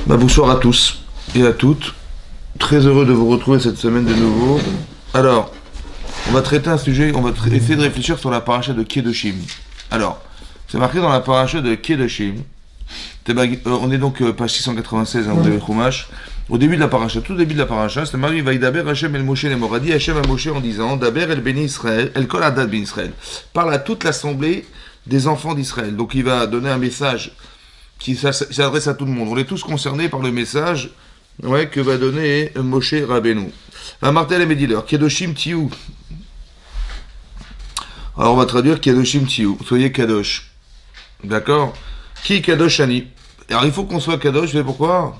Bonsoir à tous et à toutes. Très heureux de vous retrouver cette semaine de nouveau. Alors, on va traiter un sujet, essayer de réfléchir sur la paracha de Kedoshim. Alors, c'est marqué dans la paracha de Kedoshim. On est donc page 696, vous avez le Chumash. Au début de la paracha, tout début de la paracha, c'est marqué Vaïdaber Hashem el Moshe les Moradi, Hashem à Moshe en disant Daber el Beni Israël, el Kol Adad Ben Israël. Parle à toute l'assemblée des enfants d'Israël. Donc il va donner un message qui s'adresse à tout le monde. On est tous concernés par le message que va donner Moshe Rabbeinu. Martel et Médileur, Kedoshim Tiou. Alors on va traduire Kedoshim Tiou. Soyez Kadosh. D'accord? Qui Kadosh Ani? Alors il faut qu'on soit Kadosh, vous savez pourquoi?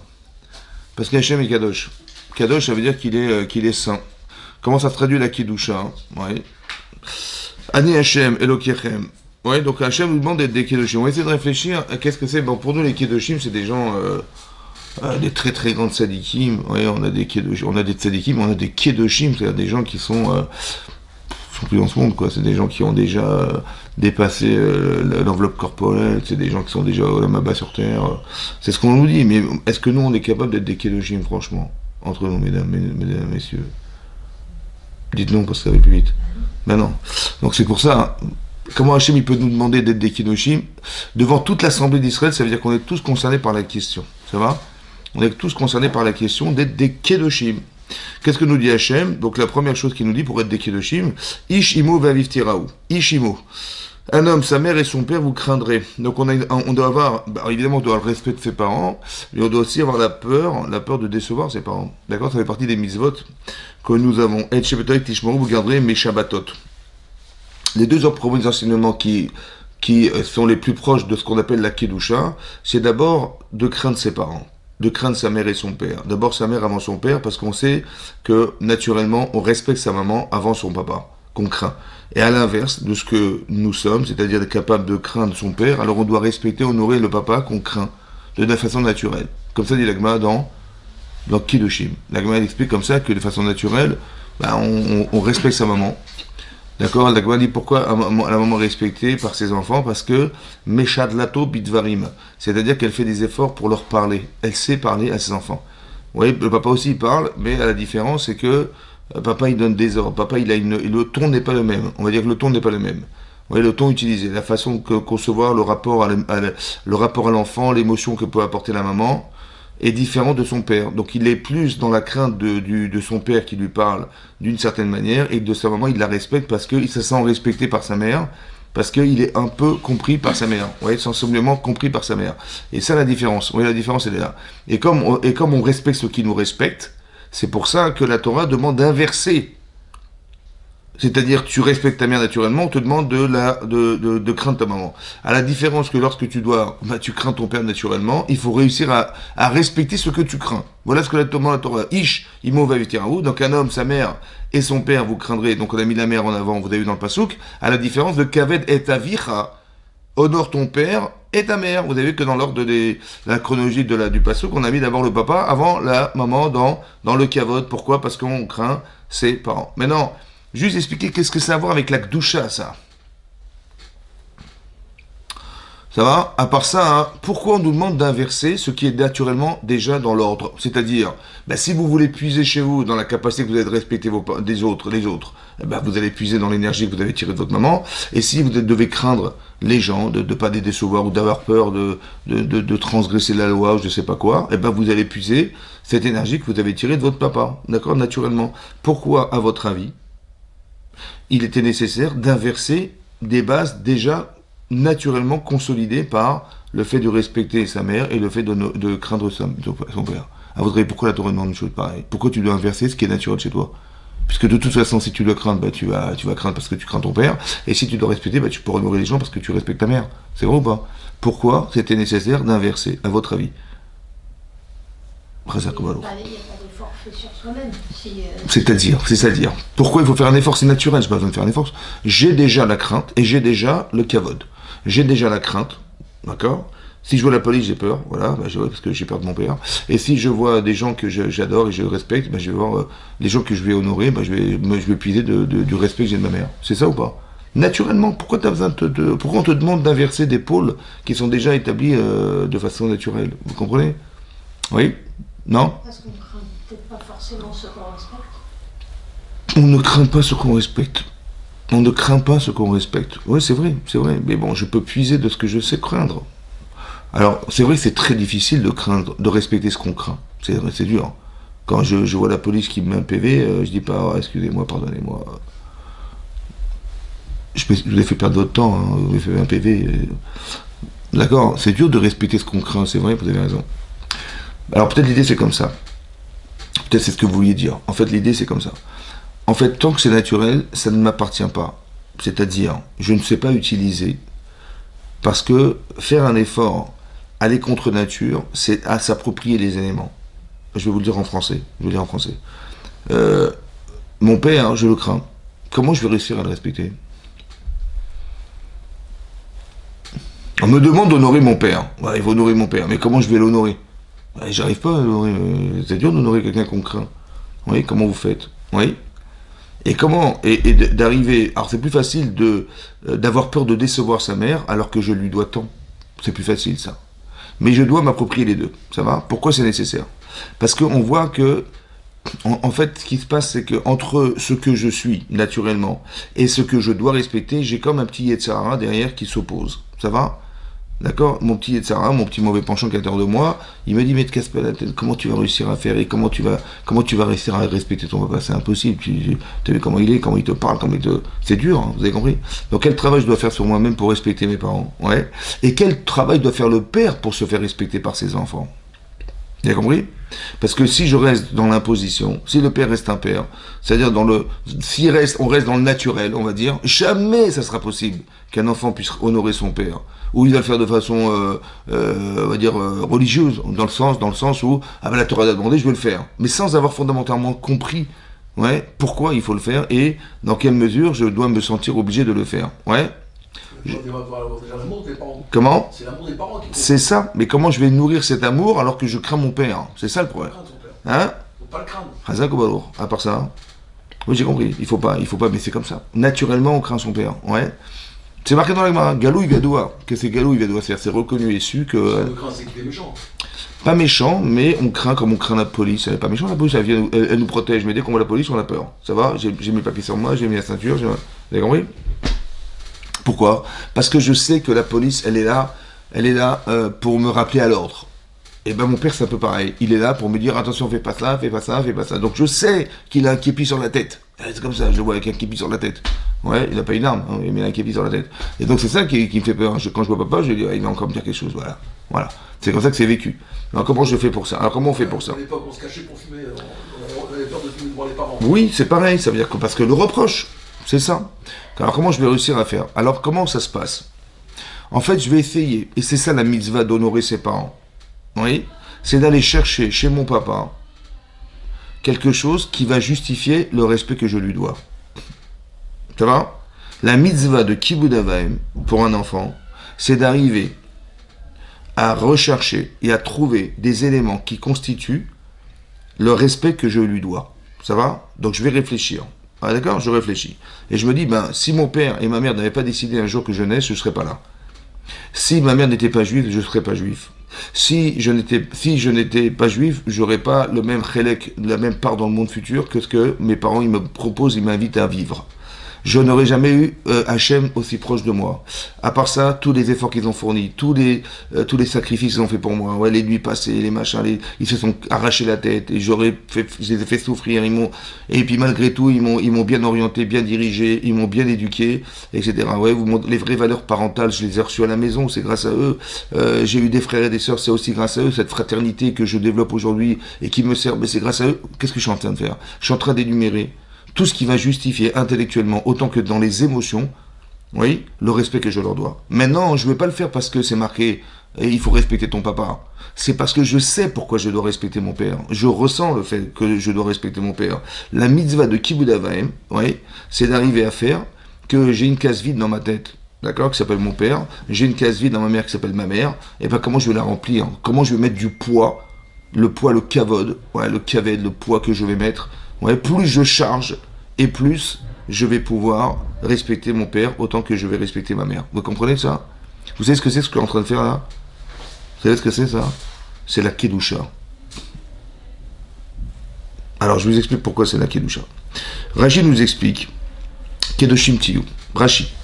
Parce qu'Hachem est Kadosh. Kadosh, ça veut dire qu'il est saint. Comment ça se traduit la Kedusha? Ani Hachem, Elokechem. Ouais, donc Hachem nous demande d'être des Kedoshim. On va essayer de réfléchir à qu'est-ce que c'est. Bon, pour nous, les Kedoshim, c'est des gens, des très très grandes tzadikim. Ouais, on a des Kedoshim, on a des tzadikim, on a des Kedoshim, c'est-à-dire des gens qui sont plus dans ce monde, quoi. C'est des gens qui ont déjà dépassé l'enveloppe corporelle, c'est des gens qui sont déjà là-bas sur Terre. C'est ce qu'on nous dit, mais est-ce que nous, on est capable d'être des Kedoshim, franchement, entre nous, mesdames, messieurs? Dites non, parce que ça va plus vite. Ben non. Donc c'est pour ça... Comment Hachem il peut nous demander d'être des Kedoshim devant toute l'assemblée d'Israël? Ça veut dire qu'on est tous concernés par la question. Ça va? On est tous concernés par la question d'être des Kedoshim. Qu'est-ce que nous dit Hachem? Donc la première chose qu'il nous dit pour être des Kedoshim, Ish imo vaviv tiraou. Ish imo. Un homme, sa mère et son père, vous craindrez. Donc on doit avoir, évidemment, on doit avoir le respect de ses parents, mais on doit aussi avoir la peur de décevoir ses parents. D'accord? Ça fait partie des mitzvot que nous avons. Et Shebetoy Tishmoru, vous garderez mes Shabbatot. Les deux premiers enseignements qui sont les plus proches de ce qu'on appelle la Kedusha, c'est d'abord de craindre ses parents, de craindre sa mère et son père. D'abord sa mère avant son père, parce qu'on sait que, naturellement, on respecte sa maman avant son papa, qu'on craint. Et à l'inverse de ce que nous sommes, c'est-à-dire être capable de craindre son père, alors on doit respecter, honorer le papa qu'on craint, de la façon naturelle. Comme ça dit l'Agma dans Kedoshim. L'Agma explique comme ça que de façon naturelle, on respecte sa maman. D'accord, l'Agma dit pourquoi la maman est respectée par ses enfants? Parce que Meshad Lato Bidvarim, c'est-à-dire qu'elle fait des efforts pour leur parler. Elle sait parler à ses enfants. Vous voyez, le papa aussi il parle, mais la différence c'est que papa il donne des ordres. Papa le ton n'est pas le même. On va dire que le ton n'est pas le même. Vous voyez, le ton utilisé, la façon de concevoir le rapport à l'enfant, l'émotion que peut apporter la maman, est différent de son père. Donc il est plus dans la crainte de son père qui lui parle d'une certaine manière, et de sa maman il la respecte parce qu'il se sent respecté par sa mère, parce qu'il est un peu compris par sa mère. Vous voyez, sensiblement compris par sa mère. Et ça la différence. Vous voyez, la différence elle est là. Et comme on respecte ceux qui nous respectent, c'est pour ça que la Torah demande d'inverser. C'est-à-dire, tu respectes ta mère naturellement, on te demande de craindre ta maman. À la différence que lorsque tu crains ton père naturellement, il faut réussir à respecter ce que tu crains. Voilà ce que la Torah, Ish, imo vavitiraou, donc un homme, sa mère et son père, vous craindrez, donc on a mis la mère en avant, vous avez vu dans le Passouk, à la différence de Kaved et Avicha, honore ton père et ta mère. Vous avez vu que dans l'ordre de la chronologie du Passouk, on a mis d'abord le papa avant la maman dans le Kavod. Pourquoi? Parce qu'on craint ses parents. Maintenant, juste expliquer qu'est-ce que ça a à voir avec la Kedusha, ça. Ça va? À part ça, pourquoi on nous demande d'inverser ce qui est naturellement déjà dans l'ordre? C'est-à-dire, si vous voulez puiser chez vous dans la capacité que vous avez de respecter les autres, vous allez puiser dans l'énergie que vous avez tirée de votre maman. Et si vous devez craindre les gens, de ne pas les décevoir ou d'avoir peur de transgresser la loi ou je ne sais pas quoi, vous allez puiser cette énergie que vous avez tirée de votre papa. D'accord? Naturellement. Pourquoi, à votre avis, il était nécessaire d'inverser des bases déjà naturellement consolidées par le fait de respecter sa mère et le fait de craindre son père? À votre avis, pourquoi la Torah demande une chose pareille? Pourquoi tu dois inverser ce qui est naturel chez toi? Puisque de toute façon, si tu dois craindre, tu vas craindre parce que tu crains ton père, et si tu dois respecter, tu pourras honorer les gens parce que tu respectes ta mère. C'est vrai ou pas? Pourquoi c'était nécessaire d'inverser, à votre avis? C'est-à-dire, pourquoi il faut faire un effort? C'est naturel, j'ai pas besoin de faire un effort. J'ai déjà la crainte et j'ai déjà le kavod. J'ai déjà la crainte, d'accord? Si je vois la police, j'ai peur, voilà, parce que j'ai peur de mon père. Et si je vois des gens que j'adore et je respecte, je vais voir les gens que je vais honorer, je vais puiser du respect que j'ai de ma mère. C'est ça ou pas? Naturellement, pourquoi pourquoi on te demande d'inverser des pôles qui sont déjà établis de façon naturelle? Vous comprenez? Oui? Non? Parce qu'on ne craint peut-être pas forcément ce qu'on respecte. On ne craint pas ce qu'on respecte. On ne craint pas ce qu'on respecte. Oui, c'est vrai, c'est vrai. Mais bon, je peux puiser de ce que je sais craindre. Alors, c'est vrai que c'est très difficile de craindre, de respecter ce qu'on craint. C'est dur. Quand je vois la police qui me met un PV, je dis pas, oh, excusez-moi, pardonnez-moi. Je vous ai fait perdre votre temps, hein, vous avez fait un PV. D'accord, c'est dur de respecter ce qu'on craint, c'est vrai, vous avez raison. Alors peut-être l'idée c'est comme ça. Peut-être c'est ce que vous vouliez dire. En fait, l'idée c'est comme ça. En fait, tant que c'est naturel, ça ne m'appartient pas. C'est-à-dire, je ne sais pas utiliser. Parce que faire un effort, aller contre nature, c'est à s'approprier les éléments. Je vais vous le dire en français. Je vais le dire en français. Euh, Mon père, je le crains. Comment je vais réussir à le respecter? On me demande d'honorer mon père. Ouais, il faut honorer mon père. Mais comment je vais l'honorer? Ouais, j'arrive pas à l'honorer. C'est dur d'honorer quelqu'un qu'on craint. Oui, comment vous faites? Oui. Et comment d'arriver. Alors c'est plus facile d'avoir peur de décevoir sa mère alors que je lui dois tant. C'est plus facile ça. Mais je dois m'approprier les deux. Ça va? Pourquoi c'est nécessaire? Parce qu'on voit que en fait, ce qui se passe, c'est que entre ce que je suis naturellement et ce que je dois respecter, j'ai comme un petit Yetzirah derrière qui s'oppose. Ça va? D'accord? Mon petit Yetzirah, mon petit mauvais penchant qui est à l'intérieur de moi, il me dit, mais te casse pas la tête, comment tu vas réussir à faire et comment tu vas réussir à respecter ton papa? C'est impossible. Tu as vu comment il est, comment il te parle, c'est dur, hein, vous avez compris? Donc quel travail je dois faire sur moi-même pour respecter mes parents? Ouais. Et quel travail doit faire le père pour se faire respecter par ses enfants? Vous avez compris? Parce que si je reste dans l'imposition, si le père reste un père, c'est-à-dire on reste dans le naturel, on va dire, jamais ça sera possible qu'un enfant puisse honorer son père. Ou il va le faire de façon, on va dire, religieuse, dans le sens où, ah ben la Torah a demandé, je vais le faire. Mais sans avoir fondamentalement compris, ouais, pourquoi il faut le faire et dans quelle mesure je dois me sentir obligé de le faire. Ouais. Comment? C'est l'amour des parents qui compte. C'est ça. Mais comment je vais nourrir cet amour alors que je crains mon père? C'est ça le problème. Hein? Faut pas le craindre. Razak ou Balour. À part ça. Oui, j'ai compris. Il faut pas, mais c'est comme ça. Naturellement, on craint son père. Ouais. C'est marqué dans la Gemara. Galou, il va doigt. Qu'est-ce que c'est Galou, il va doigt? C'est reconnu et su que. Le craint, c'est qu'il est méchant. Pas méchant, mais on craint comme on craint la police. Elle n'est pas méchante, la police, elle nous protège. Mais dès qu'on voit la police, on a peur. Ça va? J'ai mes papiers sur moi, j'ai mis la ceinture. Vous avez compris? Pourquoi? Parce que je sais que la police, elle est là pour me rappeler à l'ordre. Et ben mon père, c'est un peu pareil. Il est là pour me dire attention, fais pas ça, fais pas ça, fais pas ça. Donc je sais qu'il a un képi sur la tête. C'est comme ça, je le vois avec un képi sur la tête. Ouais, il n'a pas une arme, hein, il a un képi sur la tête. Et donc c'est ça qui me fait peur. Quand je vois papa, je dis il va encore me dire quelque chose. Voilà. Voilà. C'est comme ça que c'est vécu. Alors comment je fais pour ça? Alors comment on fait pour ça? À l'époque, on se cachait pour fumer. On avait peur de fumer devant les parents. Oui, c'est pareil. Ça veut dire que parce que le reproche, c'est ça. Alors comment je vais réussir à faire? Alors comment ça se passe? En fait, je vais essayer, et c'est ça la mitzvah d'honorer ses parents. Oui, c'est d'aller chercher chez mon papa quelque chose qui va justifier le respect que je lui dois. Ça va? La mitzvah de Kibud Avaim pour un enfant, c'est d'arriver à rechercher et à trouver des éléments qui constituent le respect que je lui dois. Ça va? Donc je vais réfléchir. Ah, d'accord? Je réfléchis. Et je me dis, ben, si mon père et ma mère n'avaient pas décidé un jour que je naisse, je ne serais pas là. Si ma mère n'était pas juive, je ne serais pas juif. Si je n'étais pas juif, j'aurais pas le même chélek, la même part dans le monde futur que ce que mes parents ils me proposent, ils m'invitent à vivre. Je n'aurais jamais eu Hachem aussi proche de moi. À part ça, tous les efforts qu'ils ont fournis, tous les sacrifices qu'ils ont fait pour moi, ouais, les nuits passées, les machins, ils se sont arrachés la tête et je les ai fait souffrir. Et puis malgré tout, ils m'ont bien orienté, bien dirigé, ils m'ont bien éduqué, etc. Ouais, les vraies valeurs parentales, je les ai reçues à la maison, c'est grâce à eux. J'ai eu des frères et des sœurs, c'est aussi grâce à eux. Cette fraternité que je développe aujourd'hui et qui me sert, mais c'est grâce à eux. Qu'est-ce que je suis en train de faire? Je suis en train d'énumérer tout ce qui va justifier intellectuellement, autant que dans les émotions, oui, le respect que je leur dois. Maintenant, je ne vais pas le faire parce que c'est marqué et il faut respecter ton papa. C'est parce que je sais pourquoi je dois respecter mon père. Je ressens le fait que je dois respecter mon père. La mitzvah de Kibud Avaim, oui, c'est d'arriver à faire que j'ai une case vide dans ma tête, d'accord, qui s'appelle mon père, j'ai une case vide dans ma mère qui s'appelle ma mère, et bien comment je vais la remplir? Comment je vais mettre du poids, le kavod, ouais, le kaved, le poids que je vais mettre. Ouais, plus je charge et plus je vais pouvoir respecter mon père autant que je vais respecter ma mère. Vous comprenez ça? Vous savez ce que c'est ce que je suis en train de faire là? Vous savez ce que c'est ça? C'est la kedusha. Alors, je vous explique pourquoi c'est la Kedusha. Rashi nous explique, Kedoshim Tiyu, Rashi,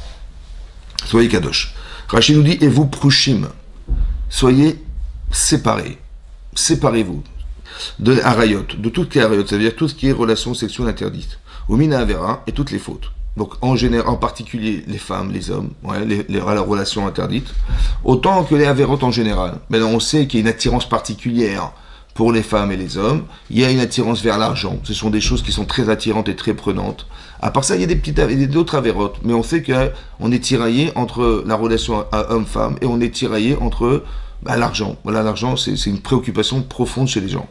soyez Kadosh. Rashi nous dit, et vous Prushim, soyez séparés, séparez-vous de Arayot, de toutes les Arayot, c'est-à-dire tout ce qui est relation sexuelle interdite, au Mina Avera et toutes les fautes. Donc en particulier les femmes, les hommes, ouais, les relations interdites, autant que les Averot en général. Maintenant on sait qu'il y a une attirance particulière pour les femmes et les hommes, il y a une attirance vers l'argent, ce sont des choses qui sont très attirantes et très prenantes. À part ça, il y a d'autres Averot, mais on sait qu'on est tiraillé entre la relation homme-femme et on est tiraillé entre l'argent. Voilà, l'argent c'est une préoccupation profonde chez les gens.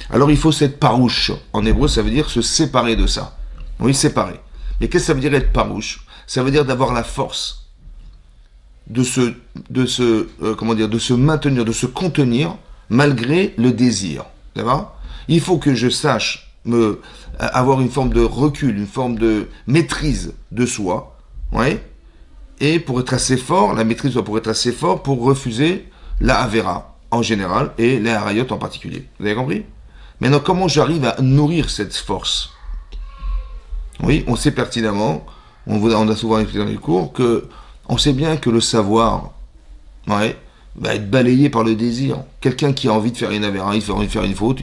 Alors il faut s'être parouche, en hébreu ça veut dire se séparer de ça. Oui, séparer. Mais qu'est-ce que ça veut dire être parouche? Ça veut dire d'avoir la force de se maintenir, de se contenir malgré le désir. D'accord? Il faut que je sache avoir une forme de recul, une forme de maîtrise de soi, ouais, et pour être assez fort, la maîtrise doit pour être assez fort pour refuser la Avera en général et les Harayot en particulier. Vous avez compris? Maintenant, comment j'arrive à nourrir cette force? Oui, on sait pertinemment, on a souvent expliqué dans les cours, que on sait bien que le savoir, ouais, va être balayé par le désir. Quelqu'un qui a envie de faire une avéra, il a envie de faire une faute,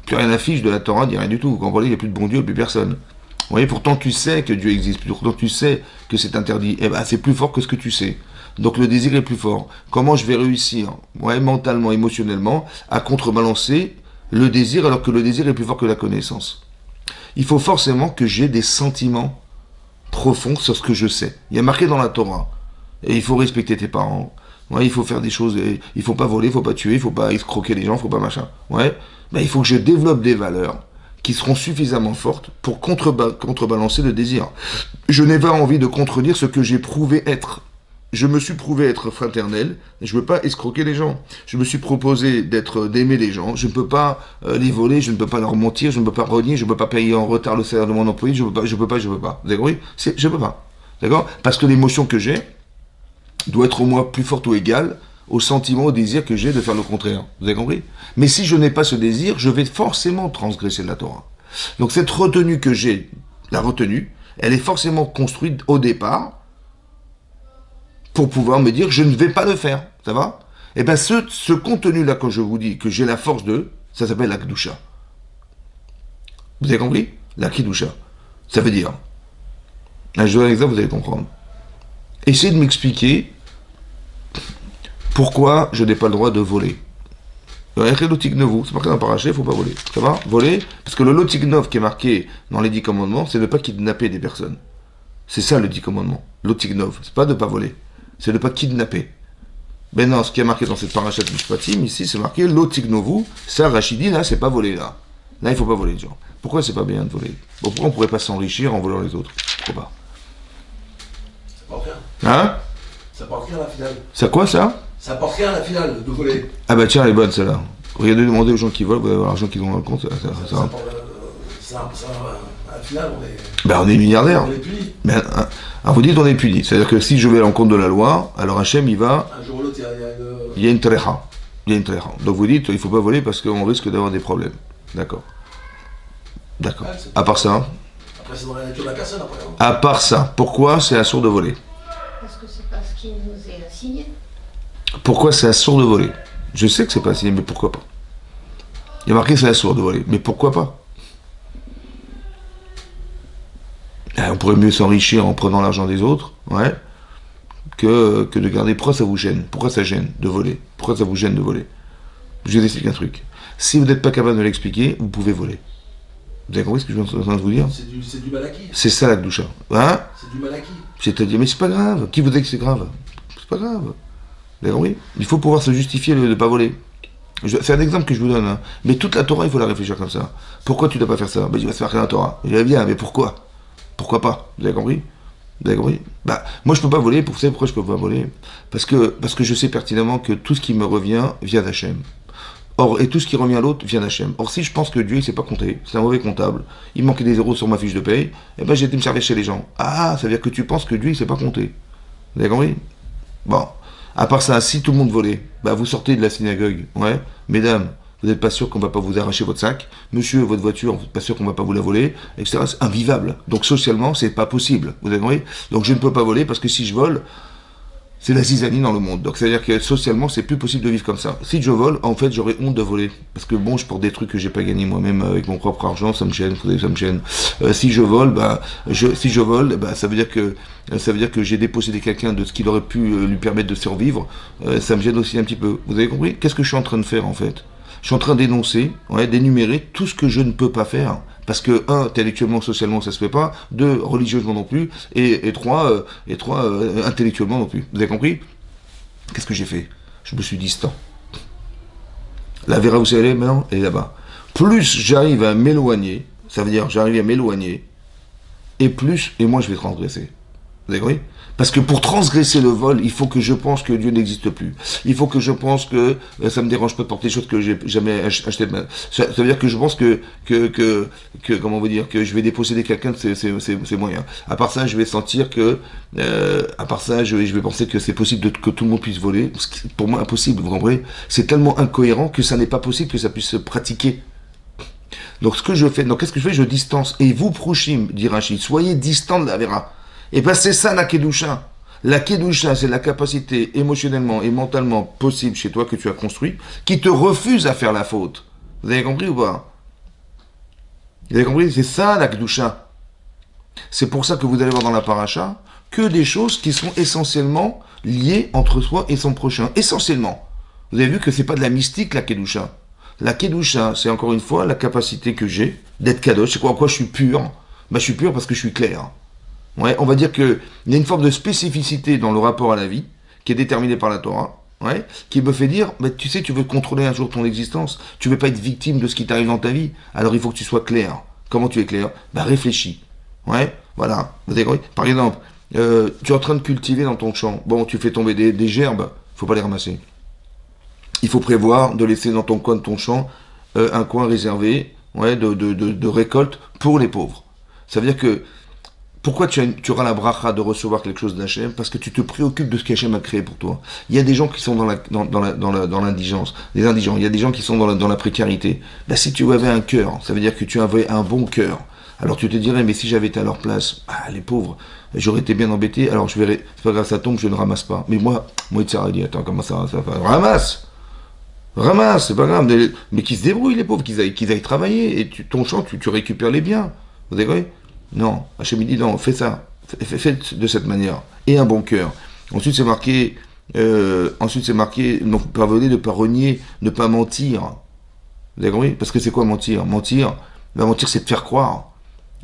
plus rien affiche de la Torah, dit rien du tout. Vous comprenez, il n'y a plus de bon Dieu, plus personne. Vous voyez, pourtant tu sais que Dieu existe, pourtant tu sais que c'est interdit. Eh ben, c'est plus fort que ce que tu sais. Donc le désir est plus fort. Comment je vais réussir, ouais, mentalement, émotionnellement, à contrebalancer le désir alors que le désir est plus fort que la connaissance? Il faut forcément que j'ai des sentiments profonds sur ce que je sais. Il y a marqué dans la Torah, et il faut respecter tes parents, ouais, il faut faire des choses, il faut pas voler, il faut pas tuer, il faut pas escroquer les gens, il faut pas machin. Ouais, ben, il faut que je développe des valeurs qui seront suffisamment fortes pour contrebalancer le désir. Je n'ai pas envie de contredire ce que j'ai prouvé être. Je me suis prouvé être fraternel, et je ne veux pas escroquer les gens. Je me suis proposé d'aimer les gens, je ne peux pas les voler, je ne peux pas leur mentir, je ne peux pas renier, je ne peux pas payer en retard le salaire de mon employé, je ne peux pas. Vous avez compris? Je ne peux pas. D'accord? Parce que l'émotion que j'ai doit être au moins plus forte ou égale au sentiment, au désir que j'ai de faire le contraire. Vous avez compris? Mais si je n'ai pas ce désir, je vais forcément transgresser la Torah. Donc cette retenue que j'ai, la retenue, elle est forcément construite au départ pour pouvoir me dire je ne vais pas le faire. Ça va? Et bien ce contenu-là, quand je vous dis que j'ai la force de, ça s'appelle la Kedusha. Vous avez compris? La Kedusha. Ça veut dire, là, je donne un exemple, vous allez comprendre. Essayez de m'expliquer pourquoi je n'ai pas le droit de voler. C'est marqué dans le paraché, il ne faut pas voler. Ça va? Voler, parce que le lotignov qui est marqué dans les 10 commandements, c'est de ne pas kidnapper des personnes. C'est ça le 10 commandements. Lotignov, c'est pas de ne pas voler. C'est de ne pas kidnapper. Mais non, ce qui est marqué dans cette parachat Mishpatim, ici, c'est marqué Lotignovu. Ça, Rachidi, là, c'est pas voler, là. Là, il faut pas voler, genre. Pourquoi c'est pas bien de voler? Bon, pourquoi on pourrait pas s'enrichir en volant les autres? Pourquoi pas? Ça porte rien. Hein? Ça porte rien à la finale. Ça quoi, ça? Ça porte rien à la finale de voler. Ah bah tiens, elle est bonne, celle-là. Regardez, demandez aux gens qui volent, vous allez avoir l'argent qu'ils ont dans le compte. À la finale, on est. Ben, on est milliardaire. On est puni. Ben, alors vous dites on est puni. C'est-à-dire que si je vais à l'encontre de la loi, alors Hachem, il va. Un jour ou l'autre, Il y a une trecha. Il y a une trecha. Donc vous dites, il ne faut pas voler parce qu'on risque d'avoir des problèmes. D'accord. D'accord. Ouais, à part ça. Après, c'est dans la nature de la personne, après. Hein. À part ça, pourquoi c'est assourd de voler? Parce que c'est pas ce qui nous est assigné. Pourquoi c'est assourd de voler? Je sais que c'est pas assigné, mais pourquoi pas? Il y a marqué que c'est assourd de voler, mais pourquoi pas? On pourrait mieux s'enrichir en prenant l'argent des autres, ouais, que de garder. Pourquoi ça vous gêne? Pourquoi ça gêne de voler? Pourquoi ça vous gêne de voler? Je vais vous expliquer un truc. Si vous n'êtes pas capable de l'expliquer, vous pouvez voler. Vous avez compris ce que je suis en train de vous dire? C'est du mal acquis. C'est ça la Kedusha. Hein? C'est du mal acquis. C'est-à-dire, mais c'est pas grave. Qui vous dit que c'est grave? C'est pas grave. Vous avez compris? Il faut pouvoir se justifier de ne pas voler. C'est un exemple que je vous donne. Hein. Mais toute la Torah, il faut la réfléchir comme ça. Pourquoi tu ne dois pas faire ça? Ben, il va se faire la Torah. Je dis bien, mais pourquoi? Pourquoi pas? Vous avez compris? Vous avez compris? Bah, moi, je ne peux pas voler. Vous savez pourquoi je ne peux pas voler? Parce que je sais pertinemment que tout ce qui me revient vient d'Hachem. Or, et tout ce qui revient à l'autre vient d'Hachem. Or, si je pense que Dieu, il ne sait pas compter, c'est un mauvais comptable, il manquait des zéros sur ma fiche de paye, eh ben, j'ai été me servir chez les gens. Ah, ça veut dire que tu penses que Dieu, il ne sait pas compter. Vous avez compris? Bon. À part ça, si tout le monde volait, bah, vous sortez de la synagogue. Ouais. Mesdames, Vous n'êtes pas sûr qu'on ne va pas vous arracher votre sac. Monsieur, votre voiture, vous n'êtes pas sûr qu'on ne va pas vous la voler, etc. C'est invivable. Donc socialement, c'est pas possible. Vous avez compris? Donc je ne peux pas voler parce que si je vole, c'est la zizanie dans le monde. Donc c'est-à-dire que socialement, c'est plus possible de vivre comme ça. Si je vole, en fait, j'aurais honte de voler. Parce que bon, je porte des trucs que j'ai pas gagnés moi-même avec mon propre argent, ça me gêne, vous savez, ça me gêne. Si je vole, ça veut dire que j'ai dépossédé quelqu'un de ce qui aurait pu lui permettre de survivre. Ça me gêne aussi un petit peu. Vous avez compris? Qu'est-ce que je suis en train de faire en fait? Je suis en train d'énoncer, d'énumérer tout ce que je ne peux pas faire. Parce que, un, intellectuellement, socialement, ça se fait pas. Deux, religieusement non plus. Et trois, intellectuellement non plus. Vous avez compris? Qu'est-ce que j'ai fait? Je me suis distant. La Vera, vous savez, maintenant, elle est là-bas. Plus j'arrive à m'éloigner, ça veut dire j'arrive à m'éloigner, et moi je vais transgresser. Vous avez compris? Parce que pour transgresser le vol, il faut que je pense que Dieu n'existe plus. Il faut que je pense que ça me dérange pas de porter des choses que j'ai jamais achetées. Ça veut dire que je pense que comment vous dire, que je vais déposséder quelqu'un de ses moyens. À part ça, je vais sentir que, je vais penser que c'est possible que tout le monde puisse voler. Pour moi, impossible, vous comprenez? C'est tellement incohérent que ça n'est pas possible que ça puisse se pratiquer. Donc, qu'est-ce que je fais? Je distance. Et vous, Prouchim, dit Rachid, soyez distants de la Vera. Et bien c'est ça la Kedusha. La Kedusha, c'est la capacité émotionnellement et mentalement possible chez toi que tu as construit, qui te refuse à faire la faute. Vous avez compris ou pas? Vous avez compris? C'est ça la Kedusha. C'est pour ça que vous allez voir dans la paracha que des choses qui sont essentiellement liées entre soi et son prochain. Essentiellement. Vous avez vu que c'est pas de la mystique la Kedusha. La Kedusha, c'est encore une fois la capacité que j'ai d'être kadosh. C'est quoi? En quoi je suis pur? Je suis pur parce que je suis clair. Ouais, on va dire qu'il y a une forme de spécificité dans le rapport à la vie, qui est déterminée par la Torah, qui me fait dire, tu sais, tu veux contrôler un jour ton existence, tu veux pas être victime de ce qui t'arrive dans ta vie, alors il faut que tu sois clair. Comment tu es clair? Réfléchis. Voilà. Vous avez compris? Par exemple, tu es en train de cultiver dans ton champ, tu fais tomber des gerbes, faut pas les ramasser. Il faut prévoir de laisser dans ton coin de ton champ un coin réservé de récolte pour les pauvres. Ça veut dire que pourquoi tu auras la bracha de recevoir quelque chose d'Hachem? Parce que tu te préoccupes de ce qu'Hachem a créé pour toi. Il y a des gens qui sont dans l'indigence, des indigents. Il y a des gens qui sont dans la précarité. Si tu avais un cœur, ça veut dire que tu avais un bon cœur. Alors tu te dirais, mais si j'avais été à leur place, les pauvres, j'aurais été bien embêté. Alors je verrais, c'est pas grave, ça tombe, je ne ramasse pas. Mais moi, il dit, attends, comment ça Ramasse, c'est pas grave. Mais qu'ils se débrouillent les pauvres, qu'ils aillent travailler. Et ton champ, tu récupères les biens. Vous avez compris? Non, Hachem dit non, fais ça, fais de cette manière, et un bon cœur. Ensuite c'est marqué, non pas voler, ne pas renier, ne pas mentir. Vous avez compris? Parce que c'est quoi mentir? Mentir, c'est te faire croire.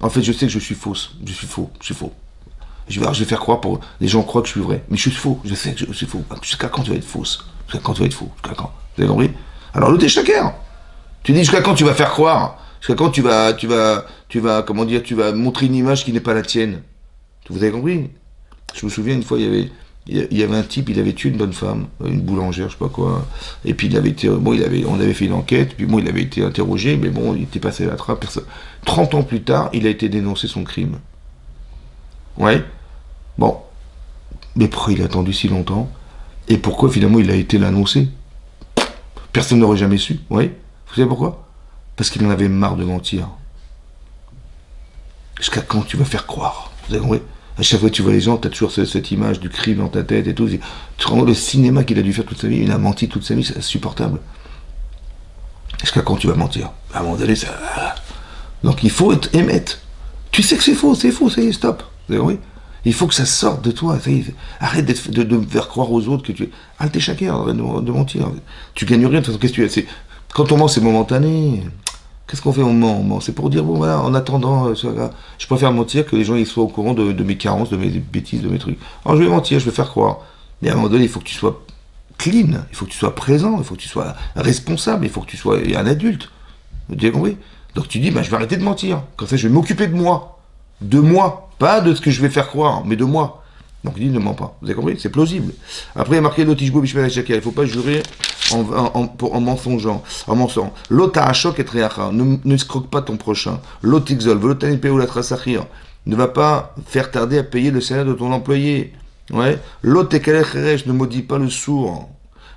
En fait, je sais que je suis fausse, je suis faux. Je vais faire croire pour les gens croient que je suis vrai, mais je suis faux. Je sais que je suis faux. Jusqu'à quand tu vas être fausse? Jusqu'à quand tu vas être faux? Jusqu'à quand? Vous avez compris? Alors le Téchaker, tu dis jusqu'à quand tu vas faire croire? Jusqu'à quand tu vas, comment dire, tu vas montrer une image qui n'est pas la tienne. Vous avez compris? Je me souviens une fois, il y avait un type, il avait tué une bonne femme, une boulangère, je sais pas quoi. Et puis on avait fait une enquête, puis il avait été interrogé, mais il était passé à la trappe. 30 ans plus tard, il a été dénoncé son crime. Ouais. Bon. Mais pourquoi il a attendu si longtemps? Et pourquoi finalement il a été l'annoncé? Personne n'aurait jamais su. Ouais. Vous savez pourquoi? Parce qu'il en avait marre de mentir. Jusqu'à quand tu vas faire croire? Vous avez compris? À chaque fois que tu vois les gens, tu as toujours cette image du crime dans ta tête et tout. Tu te rends compte le cinéma qu'il a dû faire toute sa vie, il a menti toute sa vie, c'est insupportable. Jusqu'à quand tu vas mentir? À un moment donné, ça... Donc il faut être émettre. Tu sais que c'est faux, ça y est, stop. Vous avez compris? Il faut que ça sorte de toi. Ça y est. Arrête de me faire croire aux autres que tu... Arrête tes chacun, arrête de mentir. Tu gagnes rien, de toute façon, qu'est-ce que tu as? Quand on ment, c'est momentané. Qu'est-ce qu'on fait? On ment. C'est pour dire, en attendant, je préfère mentir que les gens ils soient au courant de mes carences, de mes bêtises, de mes trucs. Alors je vais mentir, je vais faire croire. Mais à un moment donné, il faut que tu sois clean, il faut que tu sois présent, il faut que tu sois responsable, il faut que tu sois un adulte. Vous avez compris? Donc tu dis, je vais arrêter de mentir. Comme ça, je vais m'occuper de moi. De moi. Pas de ce que je vais faire croire, mais de moi. Donc il dit, ne mens pas. Vous avez compris? C'est plausible. Après, il y a marqué l'otishbo bishmel shaker. Il ne faut pas jurer en mensongeant, en mensongeant. L'ota achok et treacha. Ne scroque pas ton prochain. L'otixol. Velotani peu la trasachir. Ne va pas faire tarder à payer le salaire de ton employé. Ouais. L'otekelech ne maudit pas le sourd.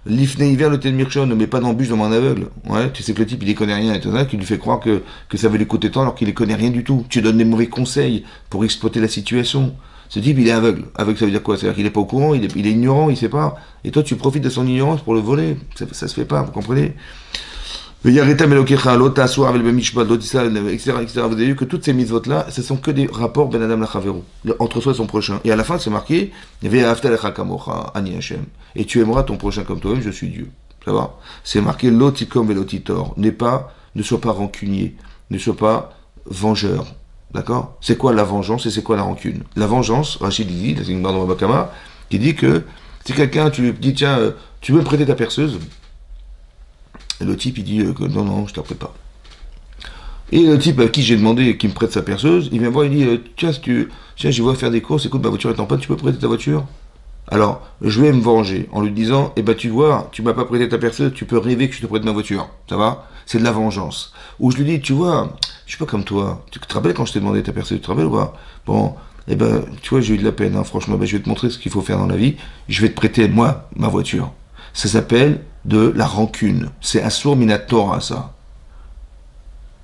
L'ifne hiver le telmirchon, ne met pas d'embûche dans mon aveugle. Ouais, tu sais que le type il y connaît rien et tout ça, tu lui fais croire que ça va lui coûter tant alors qu'il y connaît rien du tout. Tu donnes des mauvais conseils pour exploiter la situation. Ce type il est aveugle. Aveugle ça veut dire quoi? C'est-à-dire qu'il est pas au courant, il est ignorant, il sait pas. Et toi tu profites de son ignorance pour le voler. Ça se fait pas, vous comprenez? Etc., etc. Vous avez vu que toutes ces mitzvot-là, ce sont que des rapports ben adam lachaveru, entre soi et son prochain. Et à la fin, c'est marqué, il y avait ani Hashem. Et tu aimeras ton prochain comme toi-même, je suis Dieu. Ça va? C'est marqué lotikom velotitor. Ne sois pas rancunier, ne sois pas vengeur. D'accord? C'est quoi la vengeance et c'est quoi la rancune? La vengeance, Rachid dit, c'est une barre dans Babakama, qui dit que si quelqu'un, tu lui dis, tiens, tu veux me prêter ta perceuse? Et le type, il dit que non, je ne te prête pas. Et le type à qui j'ai demandé qu'il me prête sa perceuse, il vient voir, il dit tiens, je vais faire des courses, écoute, ma voiture est en panne, tu peux prêter ta voiture? Alors, je vais me venger en lui disant tu vois, tu m'as pas prêté ta perceuse, tu peux rêver que je te prête ma voiture. Ça va? C'est de la vengeance. Ou je lui dis tu vois, je suis pas comme toi. Tu te rappelles quand je t'ai demandé ta perceuse, tu te rappelles ou pas? Bon, tu vois, j'ai eu de la peine, hein, franchement, je vais te montrer ce qu'il faut faire dans la vie. Je vais te prêter, moi, ma voiture. Ça s'appelle de la rancune. C'est Asur Minatora, ça.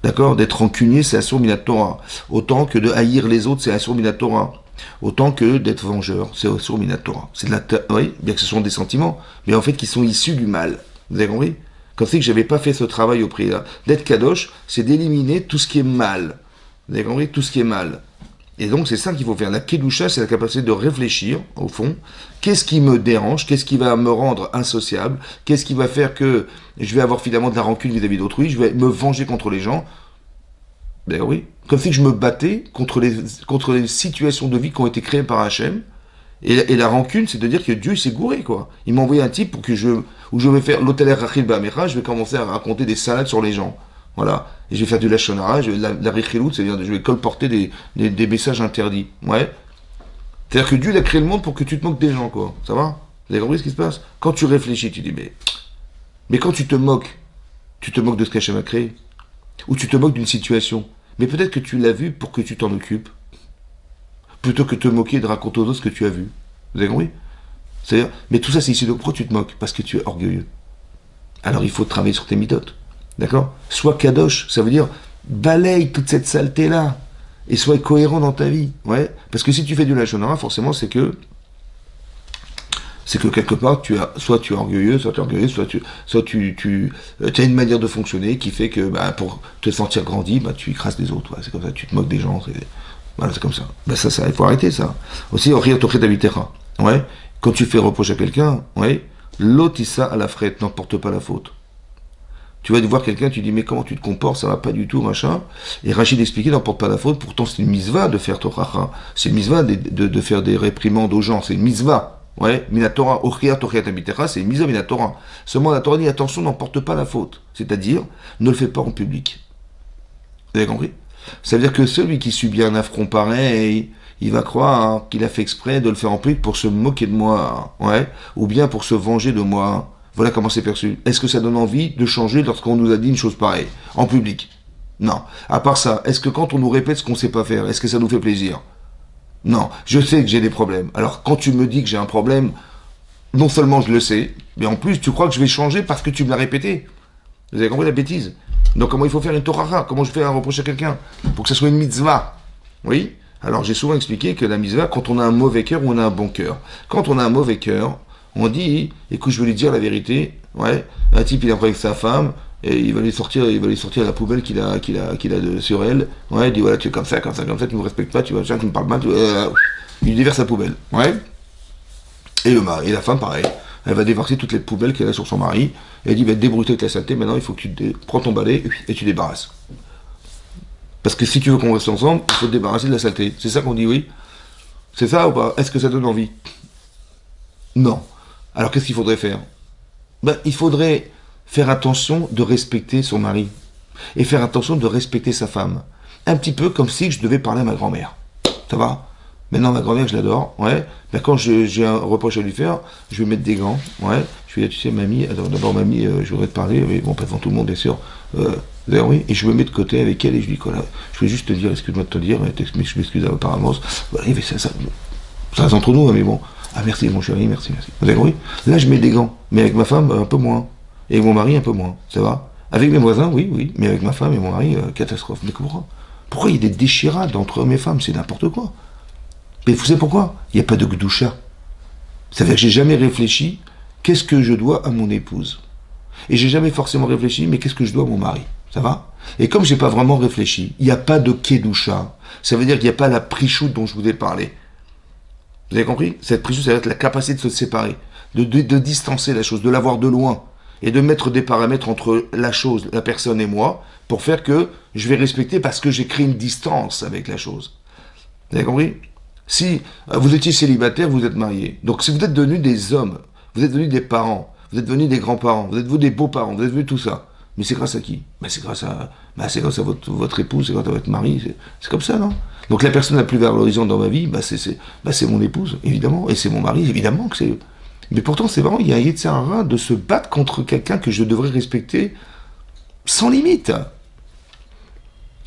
D'accord? D'être rancunier, c'est Asur Minatora. Autant que de haïr les autres, c'est Asur Minatora. Autant que d'être vengeur, c'est Asur Minatora. C'est de la oui, bien que ce sont des sentiments, mais en fait qui sont issus du mal. Vous avez compris? Quand c'est que j'avais pas fait ce travail au préalable. D'être kadosh, c'est d'éliminer tout ce qui est mal. Vous avez compris? Tout ce qui est mal. Et donc, c'est ça qu'il faut faire. La kedusha, c'est la capacité de réfléchir, au fond. Qu'est-ce qui me dérange? Qu'est-ce qui va me rendre insociable? Qu'est-ce qui va faire que je vais avoir finalement de la rancune vis-à-vis d'autrui? Je vais me venger contre les gens. Ben oui. Comme si je me battais contre les situations de vie qui ont été créées par Hachem. Et la rancune, c'est de dire que Dieu s'est gouré, quoi. Il m'a envoyé un type pour que où je vais faire l'hôtel Rachil Ba'amecha, je vais commencer à raconter des salades sur les gens. Voilà. Et je vais faire du lachonara, la richilout, c'est-à-dire je vais colporter des messages interdits. Ouais. C'est-à-dire que Dieu a créé le monde pour que tu te moques des gens, quoi. Ça va? Vous avez compris ce qui se passe? Quand tu réfléchis, tu dis, mais quand tu te moques de ce qu'Hachem a créé. Ou tu te moques d'une situation. Mais peut-être que tu l'as vu pour que tu t'en occupes. Plutôt que de te moquer et de raconter aux autres ce que tu as vu. Vous avez compris? C'est-à-dire, mais tout ça, c'est ici. Donc pourquoi tu te moques? Parce que tu es orgueilleux. Alors il faut travailler sur tes midotes. D'accord? Sois kadosh, ça veut dire balaye toute cette saleté-là et sois cohérent dans ta vie. Ouais? Parce que si tu fais du lachonara, forcément, c'est que quelque part, soit tu es orgueilleux, soit tu as une manière de fonctionner qui fait que pour te sentir grandi, tu écrases les autres. Ouais, c'est comme ça, tu te moques des gens. Voilà, c'est comme ça. Ça, il faut arrêter ça. Aussi, ouais? Quand tu fais reproche à quelqu'un, ouais, l'otissa à la frette, n'emporte pas la faute. Tu vas voir quelqu'un, tu dis mais comment tu te comportes, ça va pas du tout, machin. Et Rachid expliquait, n'emporte pas la faute, pourtant c'est une misva de faire Torah. C'est une misva de faire des réprimandes aux gens, c'est une misva. Ouais, Minatora, Ochria, Tochiat Abitera, c'est une misva Minatora. Seulement la Torah dit attention, n'emporte pas la faute. C'est-à-dire, ne le fais pas en public. Vous avez compris? Ça veut dire que celui qui subit un affront pareil, il va croire qu'il a fait exprès de le faire en public pour se moquer de moi, ouais, ou bien pour se venger de moi. Voilà comment c'est perçu. Est-ce que ça donne envie de changer lorsqu'on nous a dit une chose pareille, en public? Non. À part ça, est-ce que quand on nous répète ce qu'on ne sait pas faire, est-ce que ça nous fait plaisir? Non. Je sais que j'ai des problèmes. Alors, quand tu me dis que j'ai un problème, non seulement je le sais, mais en plus, tu crois que je vais changer parce que tu me l'as répété. Vous avez compris la bêtise? Donc, comment il faut faire une Torah? Comment je fais un reproche à quelqu'un? Pour que ça soit une mitzvah. Oui? Alors, j'ai souvent expliqué que la mitzvah, quand on a un mauvais cœur ou on a un bon cœur. Quand on a un mauvais cœur, on dit, écoute, je vais lui dire la vérité, ouais, un type, il est avec sa femme, et il va lui sortir la poubelle qu'il a sur elle, ouais, il dit, voilà, tu es comme ça, tu ne me respectes pas, tu me parles mal, il lui déverse sa poubelle, ouais. Et et la femme, pareil, elle va déverser toutes les poubelles qu'elle a sur son mari, et elle dit, va te débrouiller avec la saleté, maintenant, il faut que tu prends ton balai, et tu débarrasses. Parce que si tu veux qu'on reste ensemble, il faut te débarrasser de la saleté. C'est ça qu'on dit, oui? C'est ça ou pas? Est-ce que ça donne envie? Non. Alors qu'est-ce qu'il faudrait faire? Il faudrait faire attention de respecter son mari. Et faire attention de respecter sa femme. Un petit peu comme si je devais parler à ma grand-mère. Ça va? Maintenant, ma grand-mère, je l'adore. Ouais. Quand j'ai un reproche à lui faire, je vais mettre des gants. Ouais. Je vais dire, tu sais, mamie, d'abord, mamie, je voudrais te parler, mais bon, pas devant tout le monde, bien sûr. Oui. Et je me mets de côté avec elle et je lui dis, voilà, je vais juste te dire, excuse-moi de te dire, mais je m'excuse par avance. Voilà, ça reste entre nous, mais bon. Ah merci mon chéri, merci, merci. Vous avez compris? Là je mets des gants, mais avec ma femme un peu moins. Et avec mon mari un peu moins, ça va? Avec mes voisins, oui, oui, mais avec ma femme et mon mari, catastrophe. Mais pourquoi? Pourquoi il y a des déchirades entre hommes et femmes? C'est n'importe quoi. Mais vous savez pourquoi? Il n'y a pas de gdoucha. Ça veut dire que j'ai jamais réfléchi, qu'est-ce que je dois à mon épouse? Et j'ai jamais forcément réfléchi, mais qu'est-ce que je dois à mon mari? Ça va? Et comme j'ai pas vraiment réfléchi, il n'y a pas de kedusha. Ça veut dire qu'il n'y a pas la prichoute dont je vous ai parlé. Vous avez compris? Cette prichoute, ça va être la capacité de se séparer, de distancer la chose, de la voir de loin, et de mettre des paramètres entre la chose, la personne et moi, pour faire que je vais respecter parce que j'ai créé une distance avec la chose. Vous avez compris? Si vous étiez célibataire, vous êtes marié. Donc si vous êtes devenus des hommes, vous êtes devenus des parents, vous êtes devenus des grands-parents, vous êtes devenus des beaux-parents, vous êtes devenus tout ça. Mais c'est grâce à qui? C'est grâce à votre épouse, c'est grâce à votre mari. C'est comme ça, non? Donc la personne la plus valorisante dans ma vie, c'est mon épouse, évidemment, et c'est mon mari, évidemment que c'est. Mais pourtant, c'est vraiment, il y a un Yetzirah de se battre contre quelqu'un que je devrais respecter sans limite.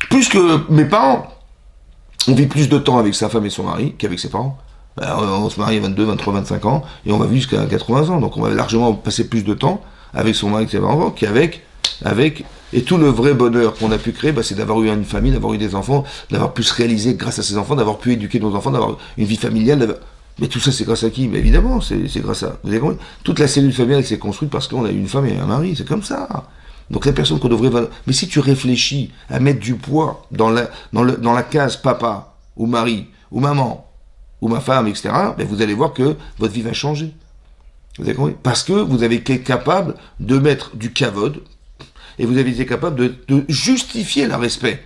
Plus que mes parents. On vit plus de temps avec sa femme et son mari qu'avec ses parents. On se marie à 22, 23, 25 ans, et on va vivre jusqu'à 80 ans. Donc on va largement passer plus de temps avec son mari et ses parents qu'avec. Et tout le vrai bonheur qu'on a pu créer, c'est d'avoir eu une famille, d'avoir eu des enfants, d'avoir pu se réaliser grâce à ses enfants, d'avoir pu éduquer nos enfants, d'avoir une vie familiale. Mais tout ça, c'est grâce à qui? Mais évidemment, c'est grâce à. Vous avez compris? Toute la cellule familiale s'est construite parce qu'on a eu une femme et un mari. C'est comme ça. Donc la personne qu'on devrait... Mais si tu réfléchis à mettre du poids dans la case papa, ou mari, ou maman, ou ma femme, etc., vous allez voir que votre vie va changer. Vous avez compris? Parce que vous avez été capable de mettre du kavod, et vous avez été capable de justifier le respect.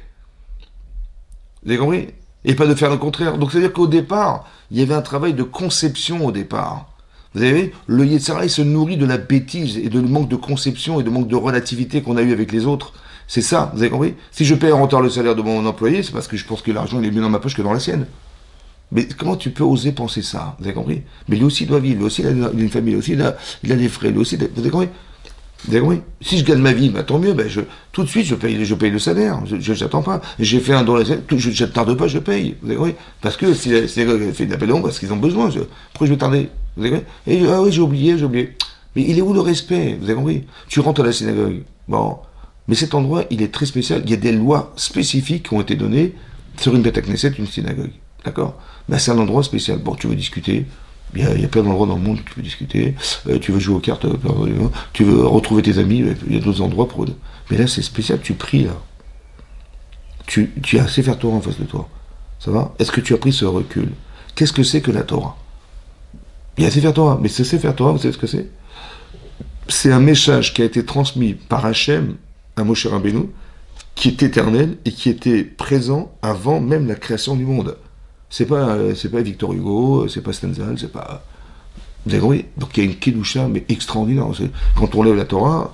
Vous avez compris? Et pas de faire le contraire. Donc c'est-à-dire qu'au départ, il y avait un travail de conception au départ. Vous avez, le Yetzirah, il se nourrit de la bêtise et de manque de conception et de manque de relativité qu'on a eu avec les autres. C'est ça, vous avez compris? Si je paye en retard le salaire de mon employé, c'est parce que je pense que l'argent il est mieux dans ma poche que dans la sienne. Mais comment tu peux oser penser ça? Vous avez compris? Mais lui aussi doit vivre, lui aussi il a une famille, lui aussi il a des frais, lui aussi, vous avez compris? Vous avez compris? Si je gagne ma vie, tant mieux, tout de suite je paye le salaire, je n'attends pas. J'ai fait un don la scène, je ne tarde pas, je paye. Vous avez compris? Parce que si la synagogue fait de l'appel parce qu'ils ont besoin, pourquoi je vais tarder? Vous avez compris? Et ah oui, j'ai oublié. Mais il est où le respect? Vous avez compris? Tu rentres à la synagogue. Bon. Mais cet endroit, il est très spécial. Il y a des lois spécifiques qui ont été données sur une Beth Knesset, une synagogue. D'accord? C'est un endroit spécial. Bon, tu veux discuter. Il y a plein d'endroits dans le monde où tu peux discuter, tu veux jouer aux cartes, tu veux retrouver tes amis, il y a d'autres endroits pour eux. Mais là, c'est spécial, tu pries là. Tu as Sefer Torah en face de toi. Ça va? Est-ce que tu as pris ce recul? Qu'est-ce que c'est que la Torah? Il y a Sefer Torah, mais ce Sefer Torah, vous savez ce que c'est? C'est un message qui a été transmis par Hachem à Moshe Rabbeinu, qui est éternel et qui était présent avant même la création du monde. C'est pas Victor Hugo, c'est pas Stendhal, c'est pas... Vous avez compris? Donc il y a une kedusha, mais extraordinaire. Quand on lève la Torah,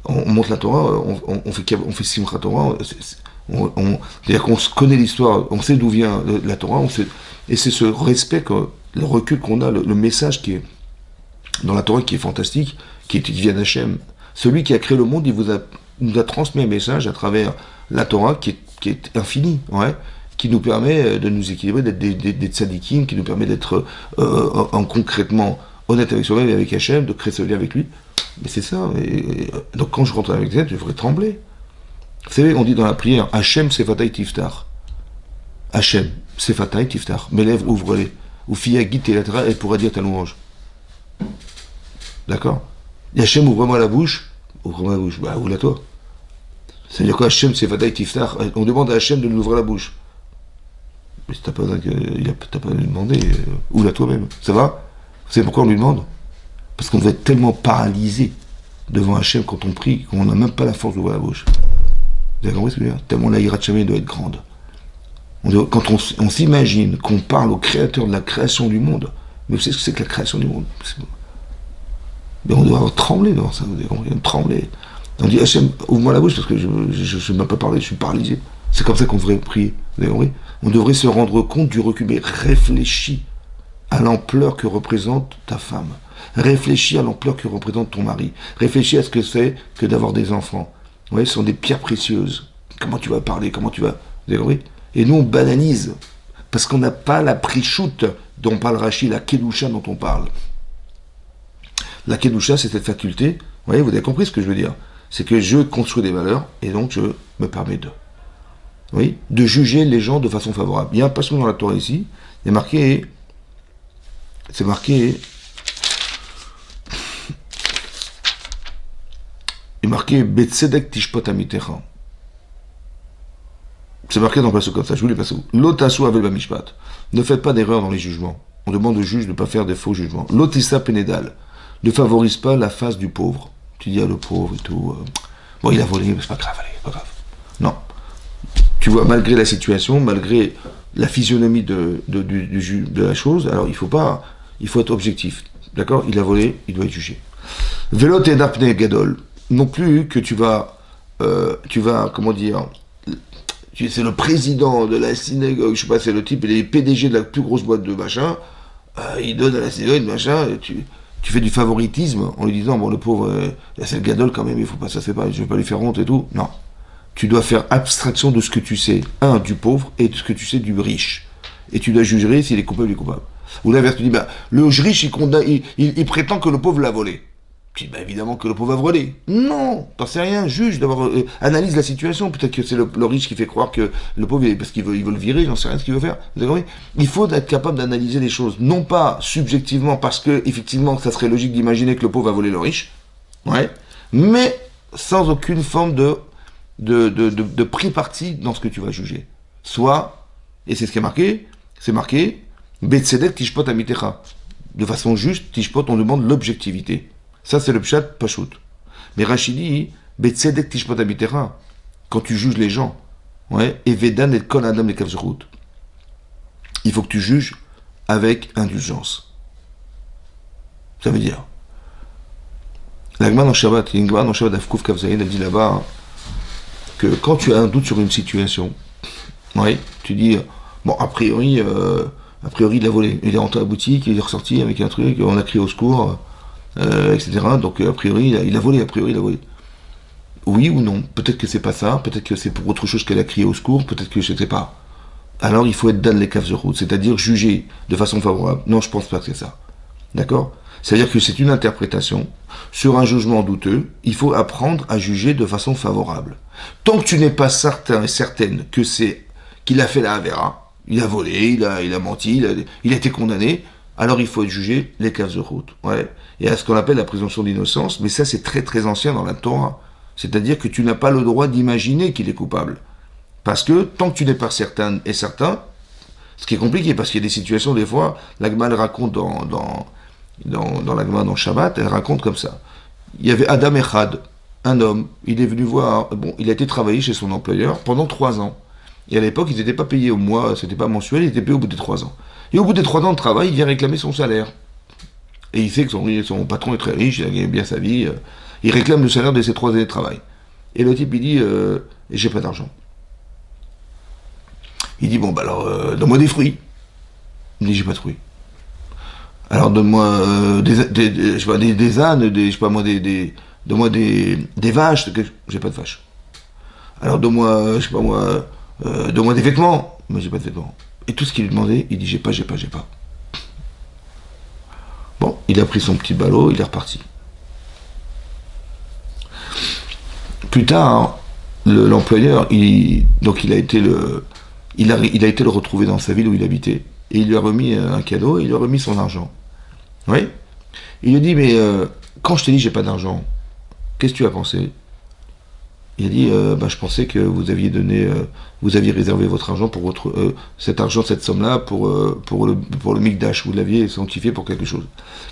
on monte la Torah, on fait Simchat Torah, c'est-à-dire qu'on connaît l'histoire, on sait d'où vient la Torah, et c'est ce respect, le recul qu'on a, le message qui est dans la Torah qui est fantastique, qui vient d'Hachem. Celui qui a créé le monde, il nous a transmis un message à travers la Torah qui est infini, ouais, qui nous permet de nous équilibrer, d'être des tzadikim, qui nous permet d'être concrètement honnête avec soi-même et avec Hachem, de créer ce lien avec lui. Mais c'est ça. Donc quand je rentre avec ça, je devrais trembler. Vous savez, on dit dans la prière, Hachem sefatai tiftar. Hachem sefatai tiftar. Mes lèvres, ouvre-les. Ou fia guide tes lettres, elle pourra dire ta louange. D'accord? Et Hachem, ouvre-moi la bouche. Ouvre-moi la bouche. Ouvre-la toi. C'est-à-dire quoi, Hachem sefatai tiftar? On demande à Hachem de nous ouvrir la bouche. Mais t'as pas à lui demander, ouvre-la toi-même. Ça va? Vous savez pourquoi on lui demande? Parce qu'on va être tellement paralysé devant Hachem quand on prie qu'on n'a même pas la force d'ouvrir la bouche. Vous avez compris ce que je veux dire? Tellement la hirat Shamay doit être grande. Quand on s'imagine qu'on parle au créateur de la création du monde, mais vous savez ce que c'est que la création du monde? Mais on doit trembler devant ça, vous avez compris? Trembler. On dit Hachem, ouvre-moi la bouche parce que je ne sais même pas parler, je suis paralysé. C'est comme ça qu'on devrait prier. Vous avez compris? On devrait se rendre compte du recul, mais réfléchis à l'ampleur que représente ta femme. Réfléchis à l'ampleur que représente ton mari. Réfléchis à ce que c'est que d'avoir des enfants. Vous voyez, ce sont des pierres précieuses. Comment tu vas parler, comment tu vas... Vous avez compris? Et nous, on banalise. Parce qu'on n'a pas la prichoute dont parle Rashi, la kedusha dont on parle. La kedusha, c'est cette faculté, vous voyez, vous avez compris ce que je veux dire. C'est que je construis des valeurs, et donc je me permets oui, de juger les gens de façon favorable. Il y a un passage dans la Torah ici, il y a marqué, c'est marqué, Betsedek tishpot amitecha. C'est marqué dans le passage comme ça, je vous l'ai passé. Lotasu avel bamishpat. Ne faites pas d'erreur dans les jugements. On demande au juge de ne pas faire des faux jugements. Lotissa penedal. Ne favorise pas la face du pauvre. Tu dis à le pauvre et tout. Bon, il a volé, mais c'est pas grave, allez, pas grave. Non. Tu vois, malgré la situation, malgré la physionomie de la chose, alors il faut être objectif. D'accord? Il a volé, il doit être jugé. Velot et dapne gadol. Non plus que tu vas, comment dire, c'est le président de la synagogue, je sais pas, c'est le type, il est PDG de la plus grosse boîte de machin, il donne à la synagogue, machin, et tu fais du favoritisme en lui disant, bon, le pauvre, c'est le gadol quand même, il faut pas, ça se fait pas, je vais pas lui faire honte et tout. Non. Tu dois faire abstraction de ce que tu sais, du pauvre, et de ce que tu sais du riche. Et tu dois juger s'il est coupable ou coupable. Ou l'inverse, tu dis, bah, le riche, il prétend que le pauvre l'a volé. Tu dis, bah, évidemment que le pauvre a volé. Non, t'en sais rien, juge, analyse la situation. Peut-être que c'est le riche qui fait croire que le pauvre, parce qu'il veut le virer, j'en sais rien ce qu'il veut faire. Vous avez compris ? Il faut être capable d'analyser les choses, non pas subjectivement, parce que, effectivement, ça serait logique d'imaginer que le pauvre a volé le riche, ouais, mais sans aucune forme de pris parti dans ce que tu vas juger. Soit, et c'est ce qui est marqué, Betsedek tishpot amitecha. De façon juste, tishpot, on demande l'objectivité. Ça, c'est le pshat pachout. Mais Rachid dit, Betsedek tishpot amitecha, quand tu juges les gens, ouais, et vedan et kol adam le kavzerut, il faut que tu juges avec indulgence. Ça veut dire, la Gemara dans Shabbat, il y a une Gemara dans Shabbat d'Afkouf Kavzaïd, elle dit là-bas, que quand tu as un doute sur une situation, ouais, tu dis, bon, a priori, il a volé. Il est rentré à la boutique, il est ressorti avec un truc, on a crié au secours, etc. Donc, a priori, il a volé, Oui ou non? Peut-être que c'est pas ça, peut-être que c'est pour autre chose qu'elle a crié au secours, peut-être que je ne sais pas. Alors, il faut être dans les kavzerut, c'est-à-dire juger de façon favorable. Non, je pense pas que c'est ça. D'accord? C'est-à-dire que c'est une interprétation sur un jugement douteux, il faut apprendre à juger de façon favorable. Tant que tu n'es pas certain et certaine que c'est qu'il a fait la Havera, il a volé, il a menti, il a été condamné, alors il faut être jugé les kavzerut. Ouais. Et à ce qu'on appelle la présomption d'innocence, mais ça c'est très très ancien dans la Torah. C'est-à-dire que tu n'as pas le droit d'imaginer qu'il est coupable. Parce que tant que tu n'es pas certain, ce qui est compliqué, parce qu'il y a des situations, des fois, la Gemara raconte dans la Gemara dans Shabbat, elle raconte comme ça. Il y avait Adam Echad, un homme, il est venu voir, bon, il a été travailler chez son employeur pendant 3 ans. Et à l'époque, ils n'étaient pas payés au mois, c'était pas mensuel, ils étaient payés au bout des 3 ans. Et au bout des 3 ans de travail, il vient réclamer son salaire. Et il sait que son patron est très riche, il a gagné bien sa vie, il réclame le salaire de ses 3 années de travail. Et le type, il dit, j'ai pas d'argent. Il dit, bon, bah alors, donne-moi des fruits. Il dit, j'ai pas de fruits. Alors donne-moi des ânes, donne-moi des vaches, j'ai pas de vaches. Alors donne-moi, donne-moi des vêtements, mais j'ai pas de vêtements. Et tout ce qu'il lui demandait, il dit j'ai pas. Bon, il a pris son petit ballot, il est reparti. Plus tard, l'employeur, il a été le retrouver dans sa ville où il habitait. Et il lui a remis un cadeau, et il lui a remis son argent. Oui. Il lui a dit, mais quand je t'ai dit j'ai pas d'argent, qu'est-ce que tu as pensé? Il a dit, je pensais que vous aviez réservé votre argent pour cette somme-là pour le Mikdash, vous l'aviez sanctifié pour quelque chose.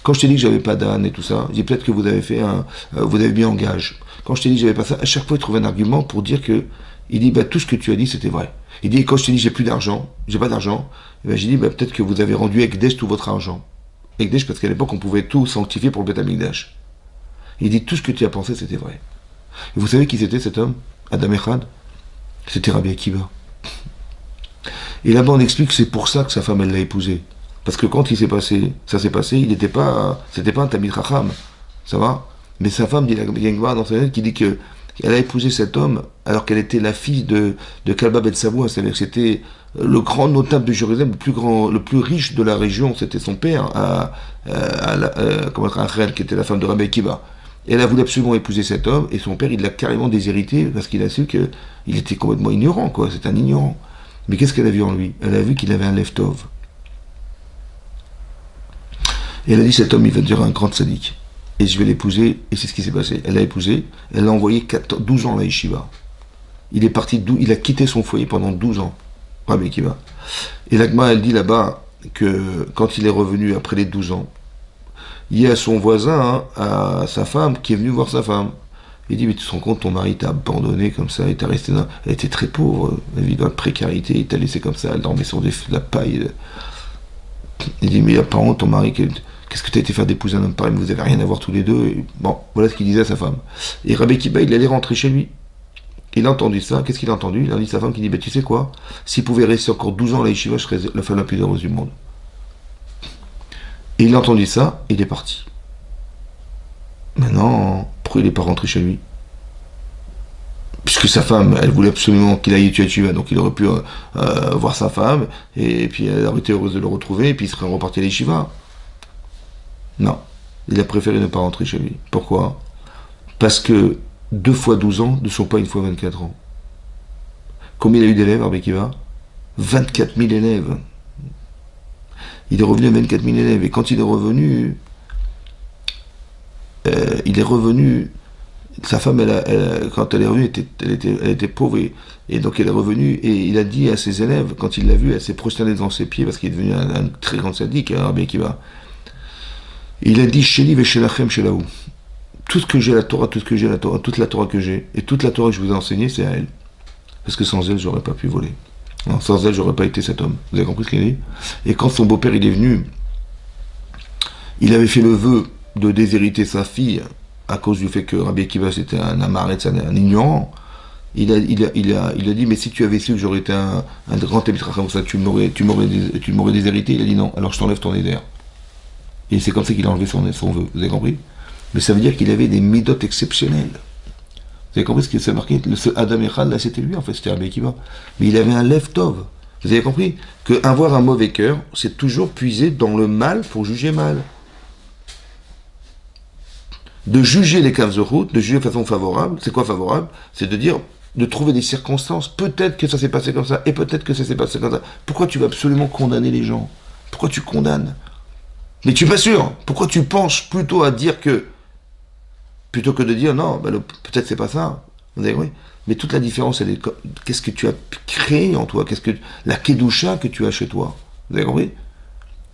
Quand je t'ai dit que j'avais pas d'âne et tout ça, j'ai dit peut-être que vous avez mis en gage. Quand je t'ai dit que j'avais pas ça, à chaque fois il trouvait un argument pour dire que, il dit, tout ce que tu as dit c'était vrai. Il dit, quand je t'ai dit j'ai pas d'argent, j'ai dit, peut-être que vous avez rendu Ekdesh tout votre argent. Ekdesh, parce qu'à l'époque, on pouvait tout sanctifier pour le Beth Amikdash. Il dit, tout ce que tu as pensé, c'était vrai. Et vous savez qui c'était cet homme, Adam Echad? C'était Rabbi Akiva. Et là-bas, on explique que c'est pour ça que sa femme, elle l'a épousé. Parce que quand ça s'est passé, c'était pas un Tamid Chacham. Ça va? Mais sa femme, il y a une Gemara dans sa lettre qui dit que Elle a épousé cet homme alors qu'elle était la fille de Kalba Ben Savoua, c'est-à-dire que c'était le grand notable de Jérusalem, le plus riche de la région, c'était son père, Rachel, qui était la femme de Rabbi Akiva. Et elle a voulu absolument épouser cet homme, et son père, il l'a carrément déshérité, parce qu'il a su qu'il était complètement ignorant, quoi, c'est un ignorant. Mais qu'est-ce qu'elle a vu en lui? Elle a vu qu'il avait un lev tov. Et elle a dit, cet homme, il va devenir un grand tzaddik. Et je vais l'épouser, et c'est ce qui s'est passé. Elle l'a épousé, elle l'a envoyé 12 ans à la yeshiva. Il est parti, il a quitté son foyer pendant 12 ans. Rabbi Akiva. Et l'Agma, elle dit là-bas que quand il est revenu après les 12 ans, il y a son voisin, à sa femme, qui est venu voir sa femme. Il dit, mais tu te rends compte, ton mari t'a abandonné comme ça, il t'a resté là. Elle était très pauvre, elle vit dans la précarité, il t'a laissé comme ça, elle dormait sur de la paille. Il dit, mais apparemment, ton mari, qu'est-ce que t'as été faire d'épouser un homme pareil, vous avez rien à voir tous les deux. Et bon, voilà ce qu'il disait à sa femme. Et Rabbi Akiva, il allait rentrer chez lui. Il a entendu ça, qu'est-ce qu'il a entendu? Il a dit à sa femme qui dit, bah, tu sais quoi, s'il pouvait rester encore 12 ans à la yeshiva, je serais la femme la plus heureuse du monde. Et il a entendu ça, et il est parti. Maintenant, pourquoi il n'est pas rentré chez lui? Puisque sa femme, elle voulait absolument qu'il aille tuer Yeshiva, donc il aurait pu voir sa femme, et puis elle aurait été heureuse de le retrouver, et puis il serait reparti à l'Yeshiva. Non, il a préféré ne pas rentrer chez lui. Pourquoi? Parce que 2 fois 12 ans ne sont pas 1 fois 24 ans. Combien il a eu d'élèves, Rabbi Akiva? 24 000 élèves. Il est revenu à 24 000 élèves. Et quand il est revenu, sa femme, quand elle est revenue, elle était pauvre. Et donc elle est revenue, et il a dit à ses élèves, quand il l'a vue, elle s'est prosternée devant ses pieds, parce qu'il est devenu un très grand sadique, Rabbi Akiva. Il a dit, Sheli veshelachem shelaou. Tout ce que j'ai, la Torah, tout ce que j'ai, la Torah, toute la Torah que j'ai, et toute la Torah que je vous ai enseignée, c'est à elle. Parce que sans elle, j'aurais pas pu voler. Non, sans elle, j'aurais pas été cet homme. Vous avez compris ce qu'il a dit? Et quand son beau-père, il est venu, il avait fait le vœu de déshériter sa fille, à cause du fait que Rabbi Akiva, c'était un amaretz, un ignorant. Il a dit, mais si tu avais su que j'aurais été un grand Talmid comme ça, tu m'aurais déshérité. Il a dit non, alors je t'enlève ton éder. Et c'est comme ça qu'il a enlevé son vœu. Vous avez compris? Mais ça veut dire qu'il avait des midotes exceptionnelles. Vous avez compris ce qui s'est marqué? Ce Adam Echad, là, c'était lui, en fait, c'était Rabbi Akiva. Mais il avait un lev tov. Vous avez compris? Qu'avoir un mauvais cœur, c'est toujours puiser dans le mal pour juger mal. De juger les caves de route, de juger de façon favorable, c'est quoi favorable? C'est de dire, de trouver des circonstances. Peut-être que ça s'est passé comme ça, et peut-être que ça s'est passé comme ça. Pourquoi tu vas absolument condamner les gens? Pourquoi tu condamnes? Mais tu es pas sûr. Pourquoi tu penches plutôt à dire que, plutôt que de dire non, bah peut-être c'est pas ça. Vous avez compris? Mais toute la différence, elle est qu'est-ce que tu as créé en toi? Qu'est-ce que la kedusha que tu as chez toi? Vous avez compris?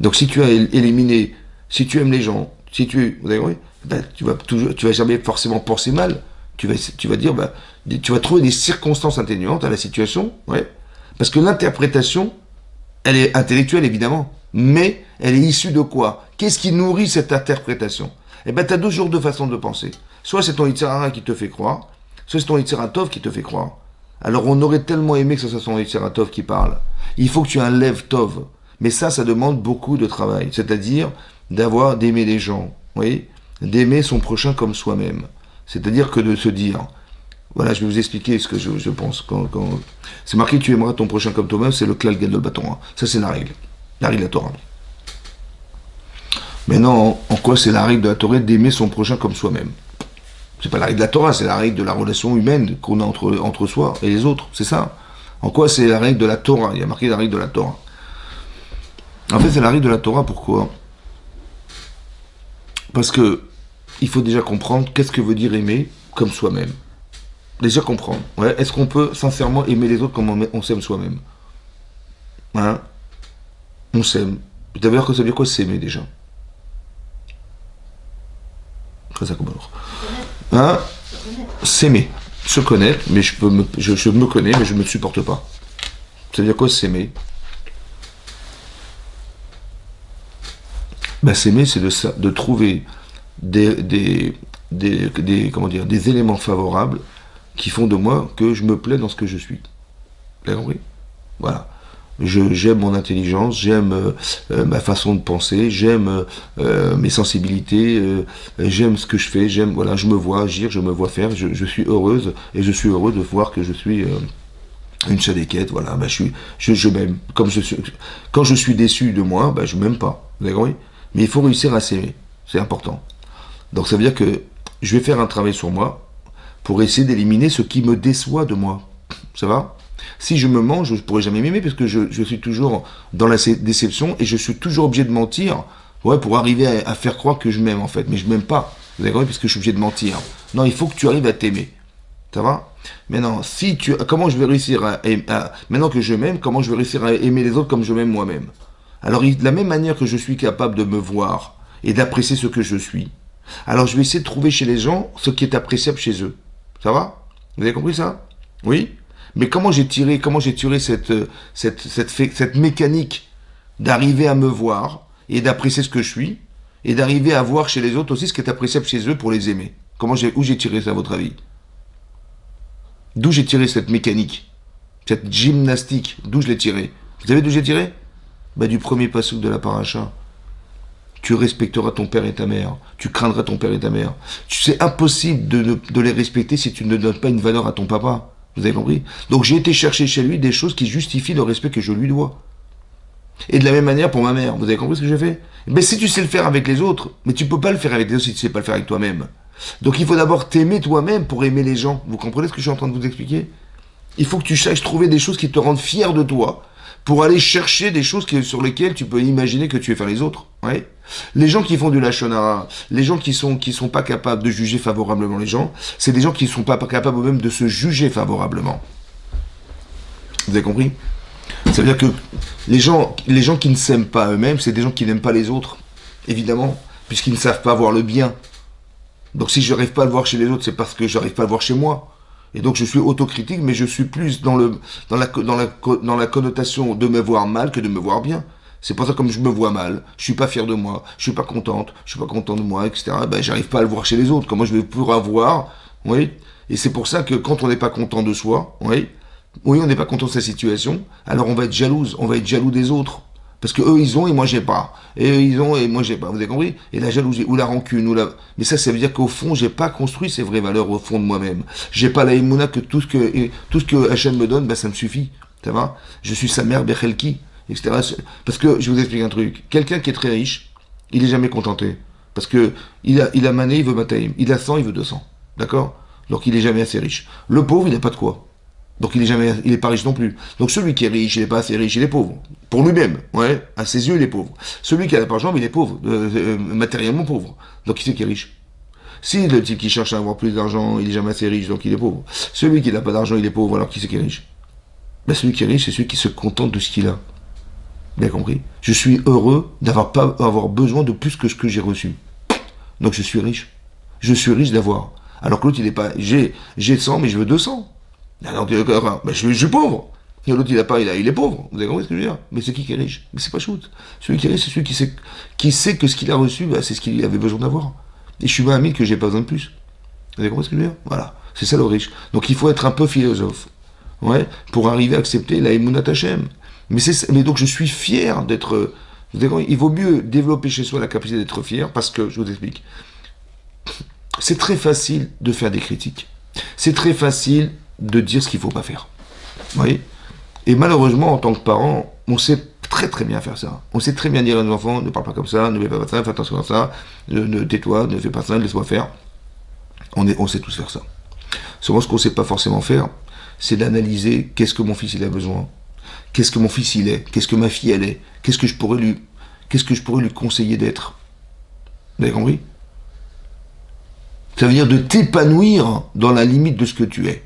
Donc si tu as éliminé, si tu aimes les gens, vous avez compris? Ben, tu vas jamais forcément penser mal. Tu vas dire, ben, tu vas trouver des circonstances atténuantes à la situation, ouais. Parce que l'interprétation, elle est intellectuelle évidemment, mais elle est issue de quoi? Qu'est-ce qui nourrit cette interprétation? Eh ben, tu as deux façons de penser. Soit c'est ton Yetzer Hara qui te fait croire, soit c'est ton Yetzer Tov qui te fait croire. Alors on aurait tellement aimé que ce soit son Yetzer Tov qui parle. Il faut que tu aies un lev tov. Mais ça demande beaucoup de travail. C'est-à-dire d'aimer les gens, oui, d'aimer son prochain comme soi-même. C'est-à-dire que de se dire, voilà, je vais vous expliquer ce que je pense. Quand c'est marqué, tu aimeras ton prochain comme toi-même, c'est le klal gadol batorah. Ça c'est la règle de la Torah. Maintenant, en quoi c'est la règle de la Torah d'aimer son prochain comme soi-même? C'est pas la règle de la Torah, c'est la règle de la relation humaine qu'on a entre soi et les autres, c'est ça. En quoi c'est la règle de la Torah? Il y a marqué la règle de la Torah. En fait, c'est la règle de la Torah, pourquoi? Parce que il faut déjà comprendre qu'est-ce que veut dire aimer comme soi-même. Déjà comprendre. Ouais, est-ce qu'on peut sincèrement aimer les autres comme on s'aime soi-même? Hein? On s'aime. D'ailleurs, ça veut dire quoi s'aimer déjà? Ça commence. Hein? S'aimer. Se connaître, mais je me connais, mais je ne me supporte pas. Ça veut dire quoi s'aimer? Ben, s'aimer, c'est de trouver des éléments favorables qui font de moi que je me plais dans ce que je suis. Vous avez compris? Voilà. J'aime mon intelligence, j'aime ma façon de penser, j'aime mes sensibilités, j'aime ce que je fais, j'aime, voilà, je me vois agir, je me vois faire, je suis heureuse et je suis heureux de voir que je suis une chadéquette, voilà, bah, je m'aime. Comme je suis, quand je suis déçu de moi, bah, je m'aime pas, vous avez compris? Mais il faut réussir à s'aimer, c'est important. Donc ça veut dire que je vais faire un travail sur moi pour essayer d'éliminer ce qui me déçoit de moi. Ça va? Si je me mens, je ne pourrai jamais m'aimer parce que je suis toujours dans la déception et je suis toujours obligé de mentir, ouais, pour arriver à faire croire que je m'aime en fait. Mais je m'aime pas, vous avez compris, parce que je suis obligé de mentir. Non, il faut que tu arrives à t'aimer. Ça va? Maintenant, comment je vais réussir maintenant que je m'aime, comment je vais réussir à aimer les autres comme je m'aime moi-même? Alors, de la même manière que je suis capable de me voir et d'apprécier ce que je suis, alors je vais essayer de trouver chez les gens ce qui est appréciable chez eux. Ça va? Vous avez compris ça? Oui? Mais comment j'ai tiré cette mécanique d'arriver à me voir et d'apprécier ce que je suis et d'arriver à voir chez les autres aussi ce qui est appréciable chez eux pour les aimer? Où j'ai tiré ça à votre avis? D'où j'ai tiré cette mécanique? Cette gymnastique? D'où je l'ai tiré? Vous savez d'où j'ai tiré? Bah, du premier passouk de la paracha. Tu respecteras ton père et ta mère. Tu craindras ton père et ta mère. C'est impossible de les respecter si tu ne donnes pas une valeur à ton papa. Vous avez compris? Donc j'ai été chercher chez lui des choses qui justifient le respect que je lui dois. Et de la même manière pour ma mère. Vous avez compris ce que j'ai fait? Mais si tu sais le faire avec les autres, mais tu peux pas le faire avec les autres si tu sais pas le faire avec toi-même. Donc il faut d'abord t'aimer toi-même pour aimer les gens. Vous comprenez ce que je suis en train de vous expliquer? Il faut que tu saches trouver des choses qui te rendent fier de toi pour aller chercher des choses sur lesquelles tu peux imaginer que tu es faire les autres. Ouais. Les gens qui font du lachon hara, les gens qui sont pas capables de juger favorablement les gens, c'est des gens qui sont pas capables même de se juger favorablement. Vous avez compris? Ça veut dire que les gens qui ne s'aiment pas eux-mêmes, c'est des gens qui n'aiment pas les autres, évidemment, puisqu'ils ne savent pas voir le bien. Donc si je n'arrive pas à le voir chez les autres, c'est parce que je n'arrive pas à le voir chez moi. Et donc je suis autocritique, mais je suis plus dans la connotation de me voir mal que de me voir bien. C'est pour ça que comme je me vois mal, je suis pas fier de moi, je suis pas contente, je suis pas content de moi, etc. Ben j'arrive pas à le voir chez les autres. Comment je vais pouvoir voir? Oui. Et c'est pour ça que quand on n'est pas content de soi, oui, on n'est pas content de sa situation, alors on va être jalouse, on va être jaloux des autres. Parce que eux ils ont et moi j'ai pas. Et eux ils ont et moi j'ai pas. Vous avez compris? Et la jalousie, ou la rancune, mais ça veut dire qu'au fond, j'ai pas construit ces vraies valeurs au fond de moi-même. J'ai pas la émouna que tout ce que Hachem me donne, ben ça me suffit. Ça va? Je suis sa mère, Bechelki, etc. Parce que, je vous explique un truc. Quelqu'un qui est très riche, il est jamais contenté. Parce que, il a mané, il veut mataïm. Il a 100, il veut 200. D'accord? Donc il est jamais assez riche. Le pauvre, il n'a pas de quoi. Donc il est pas riche non plus. Donc celui qui est riche, il est pas assez riche, il est pauvre. Pour lui-même, ouais, à ses yeux, il est pauvre. Celui qui a pas d'argent, il est pauvre, matériellement pauvre. Donc qui c'est qui est riche? Si le type qui cherche à avoir plus d'argent, il est jamais assez riche, donc il est pauvre. Celui qui n'a pas d'argent, il est pauvre, alors qui c'est qui est riche? Ben, celui qui est riche, c'est celui qui se contente de ce qu'il a. Bien compris? Je suis heureux pas avoir besoin de plus que ce que j'ai reçu. Donc je suis riche. Je suis riche d'avoir. Alors que l'autre, il est pas, j'ai 100, mais je veux 200. Alors, ben, je suis pauvre. Et l'autre, il est pauvre. Vous avez compris ce que je veux dire? Mais c'est qui est riche? Mais c'est pas shoot. Celui qui est riche, c'est celui qui sait que ce qu'il a reçu, ben, c'est ce qu'il avait besoin d'avoir. Et je suis pas ami que j'ai pas besoin de plus. Vous avez compris ce que je veux dire? Voilà. C'est ça le riche. Donc il faut être un peu philosophe. Ouais. Pour arriver à accepter la Emunat Hashem. Mais donc je suis fier d'être. Il vaut mieux développer chez soi la capacité d'être fier parce que, je vous explique. C'est très facile de faire des critiques. C'est très facile de dire ce qu'il ne faut pas faire. Vous voyez? Et malheureusement, en tant que parent, on sait très très bien faire ça. On sait très bien dire à nos enfants, ne parle pas comme ça, ne fais pas ça, fais attention à ça, tais-toi, ne fais pas ça, laisse-moi faire. On sait tous faire ça. Seulement, ce qu'on ne sait pas forcément faire, c'est d'analyser qu'est-ce que mon fils il a besoin, qu'est-ce que mon fils il est, qu'est-ce que ma fille elle est, qu'est-ce que je pourrais lui conseiller d'être. Vous avez compris? Ça veut dire de t'épanouir dans la limite de ce que tu es.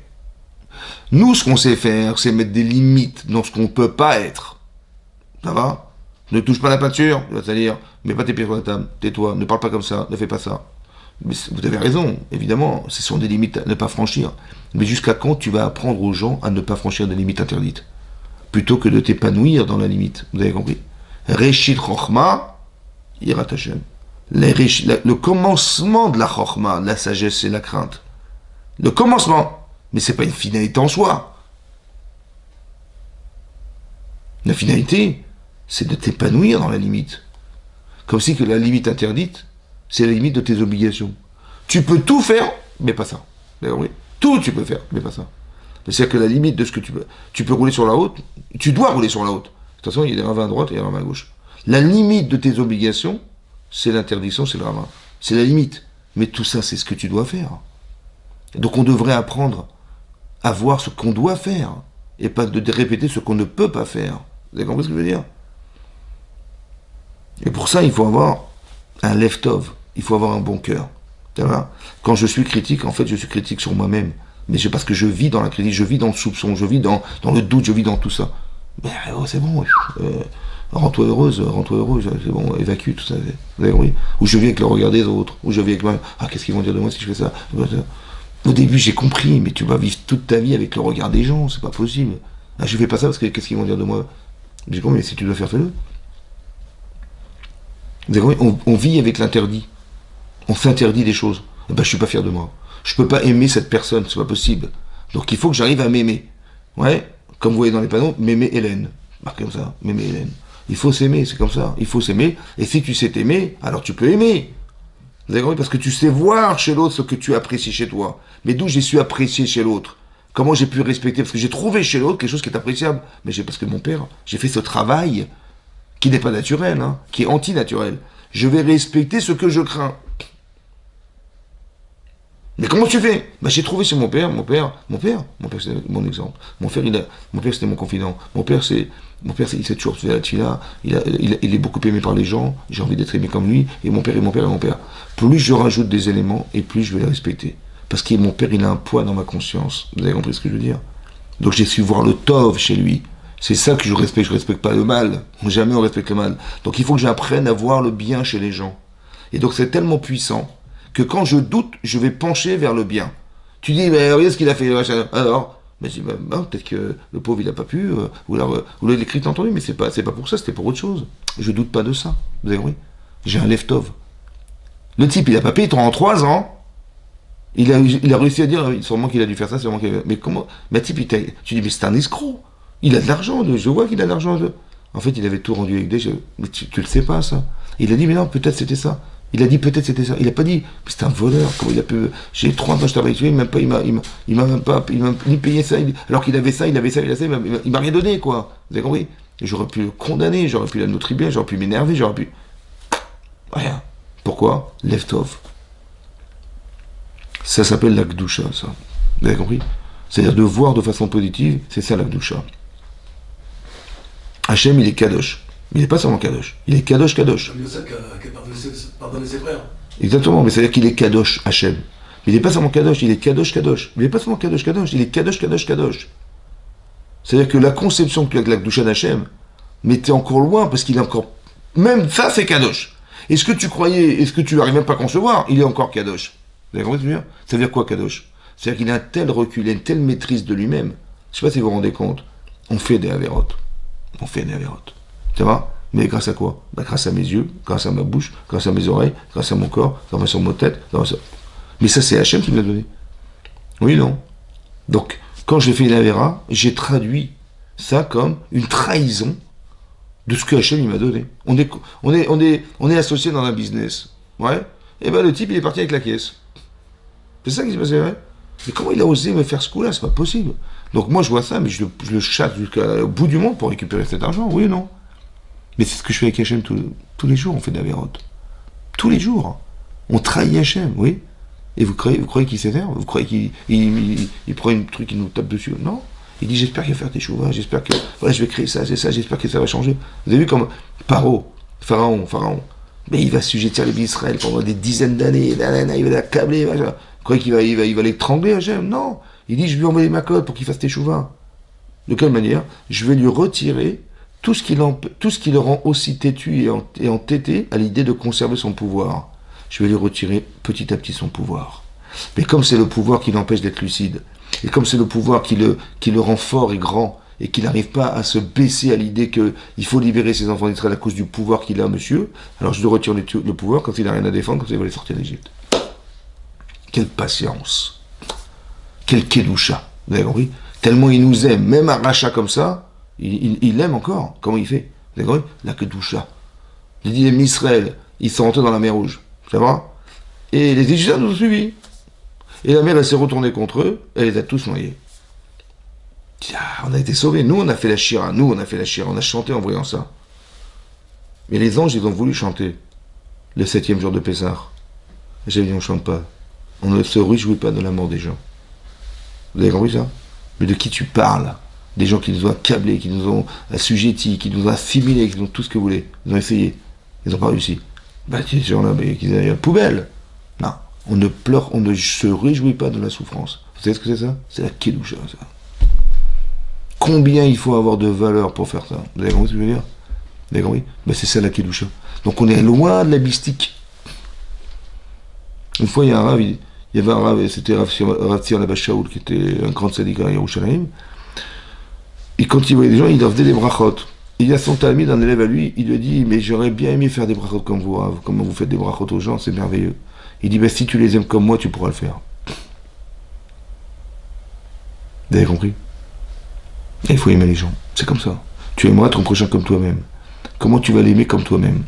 Nous, ce qu'on sait faire, c'est mettre des limites dans ce qu'on ne peut pas être. Ça va? Ne touche pas la peinture, c'est-à-dire, mets pas tes pieds sur la table, tais-toi, ne parle pas comme ça, ne fais pas ça. Mais vous avez raison, évidemment, ce sont des limites à ne pas franchir. Mais jusqu'à quand tu vas apprendre aux gens à ne pas franchir des limites interdites? Plutôt que de t'épanouir dans la limite. Vous avez compris? Reshit Chochma, Yirat Hashem. Le commencement de la Chochma, de la sagesse, c'est la crainte. Le commencement. Mais c'est pas une finalité en soi. La finalité, c'est de t'épanouir dans la limite. Comme si que la limite interdite, c'est la limite de tes obligations. Tu peux tout faire, mais pas ça. D'accord, oui. Tout tu peux faire, mais pas ça. C'est-à-dire que la limite de ce que tu peux rouler sur la haute, tu dois rouler sur la haute. De toute façon, il y a des ravins à droite et des ravins à gauche. La limite de tes obligations, c'est l'interdiction, c'est le ravin. C'est la limite. Mais tout ça, c'est ce que tu dois faire. Donc on devrait apprendre à voir ce qu'on doit faire et pas de répéter ce qu'on ne peut pas faire. Vous avez compris ce que je veux dire? Et pour ça, il faut avoir un left-off. Il faut avoir un bon cœur. Quand je suis critique, en fait, je suis critique sur moi-même. Mais c'est parce que je vis dans la critique, je vis dans le soupçon, je vis dans le doute, je vis dans tout ça. Ben, oh, c'est bon, rends-toi heureuse, c'est bon, évacue tout ça. Vous avez compris? Ou je vis avec le regard des autres, ou je vis avec moi, qu'est-ce qu'ils vont dire de moi si je fais ça? Au début, j'ai compris, mais tu vas vivre toute ta vie avec le regard des gens, c'est pas possible. Je fais pas ça parce que qu'est-ce qu'ils vont dire de moi? J'ai compris, mais si tu dois faire, fais-le. Vous avez compris? On vit avec l'interdit. On s'interdit des choses. Eh ben, je suis pas fier de moi. Je peux pas aimer cette personne, c'est pas possible. Donc il faut que j'arrive à m'aimer. Ouais, comme vous voyez dans les panneaux, m'aimer Hélène. Marquez comme ça, m'aimer Hélène. Il faut s'aimer, c'est comme ça. Il faut s'aimer. Et si tu sais t'aimer, alors tu peux aimer. Vous avez compris? Parce que tu sais voir chez l'autre ce que tu apprécies chez toi. Mais d'où j'ai su apprécier chez l'autre? Comment j'ai pu respecter? Parce que j'ai trouvé chez l'autre quelque chose qui est appréciable. Mais parce que mon père, j'ai fait ce travail qui n'est pas naturel, hein, qui est anti-naturel. Je vais respecter ce que je crains. Mais comment tu fais? J'ai trouvé chez mon père c'est mon exemple. Mon père c'était mon confident. Mon père il s'est toujours fait la tfila, il est beaucoup aimé par les gens, j'ai envie d'être aimé comme lui, et mon père. Plus je rajoute des éléments, et plus je vais les respecter. Parce que mon père, il a un poids dans ma conscience. Vous avez compris ce que je veux dire? Donc j'ai su voir le tov chez lui. C'est ça que je respecte pas le mal. Jamais on respecte le mal. Donc il faut que j'apprenne à voir le bien chez les gens. Et donc c'est tellement puissant que quand je doute, je vais pencher vers le bien. Tu dis, mais regarde ce qu'il a fait. Alors, peut-être que le pauvre, il n'a pas pu, ou l'écrit t'as entendu, mais c'est pas pour ça, c'était pour autre chose. Je doute pas de ça. Vous avez compris? J'ai un left-off. Le type, il a pas payé en 3 ans. Il a réussi à dire, sûrement qu'il a dû faire ça, sûrement qu'il a... Mais comment? Mais type, tu dis, mais c'est un escroc. Il a de l'argent, je vois qu'il a de l'argent. En fait, il avait tout rendu avec des... Mais tu le sais pas, ça. Il a dit, mais non, peut-être c'était ça. Il a dit peut-être c'était ça. Il a pas dit, c'est un voleur. Comment il a pu... J'ai 30 ans, je travaille avec lui, même pas, il m'a même pas, il m'a ni payé ça. Alors qu'il avait ça, il m'a rien donné, quoi. Vous avez compris? Et j'aurais pu le condamner, j'aurais pu l'annotrier, j'aurais pu m'énerver, j'aurais pu... Rien. Pourquoi? Left-off. Ça s'appelle la Gdusha, ça. Vous avez compris? C'est-à-dire de voir de façon positive, c'est ça la Gdusha. Hachem, il est Kadosh. Il n'est pas seulement Kadosh, il est Kadosh. Comme Yosef qui a pardonné ses frères. Exactement, mais c'est-à-dire qu'il est Kadosh, Hachem. Il n'est pas seulement Kadosh, il est Kadosh. Il n'est pas seulement Kadosh, il est Kadosh. C'est-à-dire que la conception que la Gdusha d'Hachem, mais t'es encore loin, parce qu'il est encore... Même ça, c'est Kadosh. Et ce que tu croyais, et ce que tu n'arrives même pas à concevoir, il est encore Kadosh. Vous avez compris ce que je veux dire? Ça veut dire quoi, Kadosh? C'est-à-dire qu'il a un tel recul, une telle maîtrise de lui-même. Je ne sais pas si vous vous rendez compte. On fait des avérotes. Ça va? Mais grâce à quoi? Grâce à mes yeux, grâce à ma bouche, grâce à mes oreilles, grâce à mon corps, grâce à ma tête. Mais ça, c'est Hachem qui me l'a donné. Oui, non? Donc, quand j'ai fait une avéra, j'ai traduit ça comme une trahison de ce que Hachem il m'a donné. On est associé dans un business. Ouais? Et le type, il est parti avec la caisse. C'est ça qui s'est passé, ouais? Mais comment il a osé me faire ce coup-là? C'est pas possible. Donc moi, je vois ça, mais je le chasse jusqu'au bout du monde pour récupérer cet argent, oui ou non? Mais c'est ce que je fais avec Hachem tous les jours, on fait de la vérote. Tous les jours. On trahit Hachem, oui. Et vous croyez qu'il s'énerve? Vous croyez qu'il prend un truc, il nous tape dessus? Non. Il dit, j'espère qu'il va faire des chouvas, j'espère que je vais créer ça, c'est ça, j'espère que ça va changer. Vous avez vu comme Pharaon. Mais il va assujettir les Israël pendant des dizaines d'années, il va l'accabler, machin. Vous croyez qu'il va l'étrangler, Hachem? Non. Il dit, je vais lui envoyer ma code pour qu'il fasse tes chouvas. De quelle manière? Je vais lui retirer tout ce qui le rend aussi têtu et entêté à l'idée de conserver son pouvoir. Je vais lui retirer petit à petit son pouvoir. Mais comme c'est le pouvoir qui l'empêche d'être lucide, et comme c'est le pouvoir qui le rend fort et grand, et qu'il n'arrive pas à se baisser à l'idée qu'il faut libérer ses enfants d'Israël à cause du pouvoir qu'il a, monsieur, alors je lui retire le pouvoir quand il n'a rien à défendre, quand il va les sortir d'Égypte. Quelle patience! Quel kedusha! Vous avez compris? Tellement il nous aime, même un rachat comme ça, Il l'aime encore. Comment il fait? Vous avez compris? La Kedusha. Il dit les Israël, ils sont rentrés dans la mer Rouge. Ça va? Et les Égyptiens nous ont suivis. Et la mer, elle s'est retournée contre eux, elle les a tous noyés. Ah, on a été sauvés. Nous, on a fait la Shira. On a chanté en voyant ça. Mais les anges, ils ont voulu chanter le 7e jour de Pessah. J'ai dit, on ne chante pas. On ne se réjouit pas de la mort des gens. Vous avez compris ça? Mais de qui tu parles? Des gens qui nous ont accablés, qui nous ont assujettis, qui nous ont assimilés, qui ont tout ce que vous voulez. Ils ont essayé. Ils n'ont pas réussi. Bah, ces gens-là, mais qu'ils aillent à la poubelle. Non. On ne pleure, on ne se réjouit pas de la souffrance. Vous savez ce que c'est ça? C'est la Kedusha, ça. Combien il faut avoir de valeur pour faire ça? Vous avez compris ce que je veux dire? Vous avez compris? Ben c'est ça la Kedusha. Donc on est loin de la mystique. Une fois, il y a un rave, il y avait un rave, c'était Rav Tzir Labba Shaul, qui était un grand tzaddik à Yerushalayim. Et quand il voyait des gens, il leur faisait des brachot. Il y a son talmid, un élève à lui, il lui a dit, mais j'aurais bien aimé faire des brachot comme vous, Rav. Comment vous faites des brachot aux gens, c'est merveilleux. Il dit, ben si tu les aimes comme moi, tu pourras le faire. Vous avez compris? Il faut aimer les gens, c'est comme ça. Tu aimeras ton prochain comme toi-même. Comment tu vas l'aimer comme toi-même?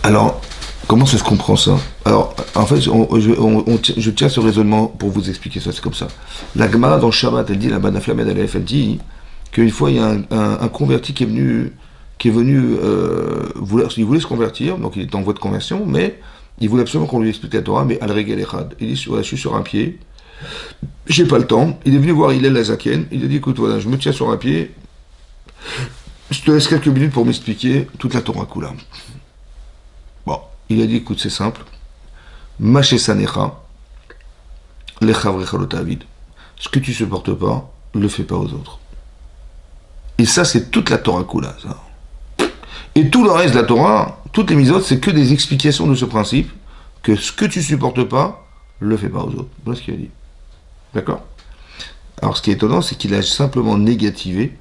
Alors, comment ça se comprend ça? Alors, en fait, je tiens ce raisonnement pour vous expliquer ça, c'est comme ça. La Gemara dans Shabbat, elle dit, la Banafla Medalef, elle dit qu'une fois, il y a un converti qui est venu, il voulait se convertir, donc il est en voie de conversion, mais il voulait absolument qu'on lui explique la Torah, mais al-Regel Echad. Il dit, voilà, je suis sur un pied, j'ai pas le temps. Il est venu voir Hillel Azaken, il a dit, écoute, voilà, je me tiens sur un pied, je te laisse quelques minutes pour m'expliquer toute la Torah Kula. Bon, il a dit, écoute, c'est simple. Maché Sanecha, Lechavrecha Lotavid. Ce que tu supportes pas, le fais pas aux autres. Et ça, c'est toute la Torah Kula, ça. Et tout le reste de la Torah, toutes les mitzvot, c'est que des explications de ce principe, que ce que tu supportes pas, le fais pas aux autres. Voilà ce qu'il a dit. D'accord? Alors, ce qui est étonnant, c'est qu'il a simplement négativé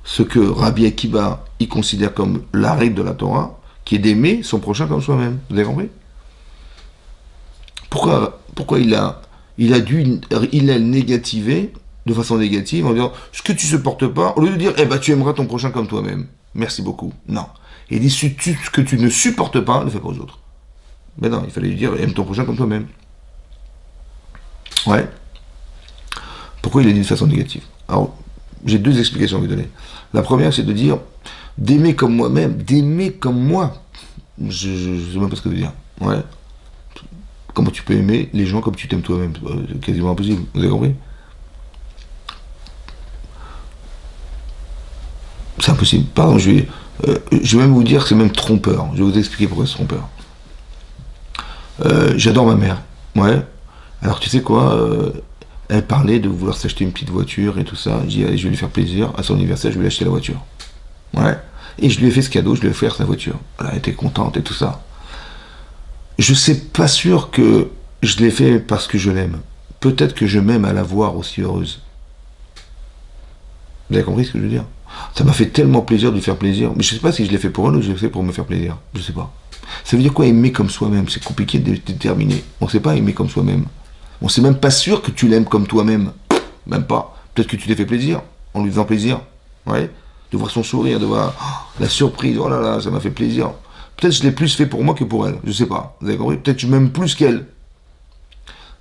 ce que Rabbi Akiva, il considère comme la règle de la Torah, qui est d'aimer son prochain comme soi-même. Vous avez compris? Pourquoi il a négativé de façon négative en disant ce que tu supportes pas, au lieu de dire tu aimeras ton prochain comme toi-même. Merci beaucoup. Non. Il dit ce que tu ne supportes pas, ne fais pas aux autres. Mais non, il fallait lui dire aime ton prochain comme toi-même. Ouais. Pourquoi il a dit de façon négative? Alors, j'ai deux explications à vous donner. La première, c'est de dire d'aimer comme moi-même, d'aimer comme moi. Je ne sais même pas ce que ça veut dire. Ouais. Comment tu peux aimer les gens comme tu t'aimes toi-même? C'est quasiment impossible. Vous avez compris? C'est impossible. Pardon, je vais même vous dire que c'est même trompeur. Je vais vous expliquer pourquoi c'est trompeur. J'adore ma mère. Ouais. Alors tu sais quoi, elle parlait de vouloir s'acheter une petite voiture et tout ça. Je dis allez, je vais lui faire plaisir. À son anniversaire, je vais lui acheter la voiture. Ouais. Et je lui ai fait ce cadeau, je lui ai offert sa voiture. Elle était contente et tout ça. Je ne suis pas sûr que je l'ai fait parce que je l'aime. Peut-être que je m'aime à la voir aussi heureuse. Vous avez compris ce que je veux dire? Ça m'a fait tellement plaisir de lui faire plaisir. Mais je ne sais pas si je l'ai fait pour elle ou je l'ai fait pour me faire plaisir. Je ne sais pas. Ça veut dire quoi aimer comme soi-même? C'est compliqué de déterminer. On ne sait pas aimer comme soi-même. On ne sait même pas sûr que tu l'aimes comme toi-même. Même pas. Peut-être que tu t'es fait plaisir en lui faisant plaisir. Ouais. De voir son sourire, de voir la surprise. Oh là là, ça m'a fait plaisir. Peut-être que je l'ai plus fait pour moi que pour elle. Je ne sais pas. Vous avez compris? Peut-être que je m'aime plus qu'elle.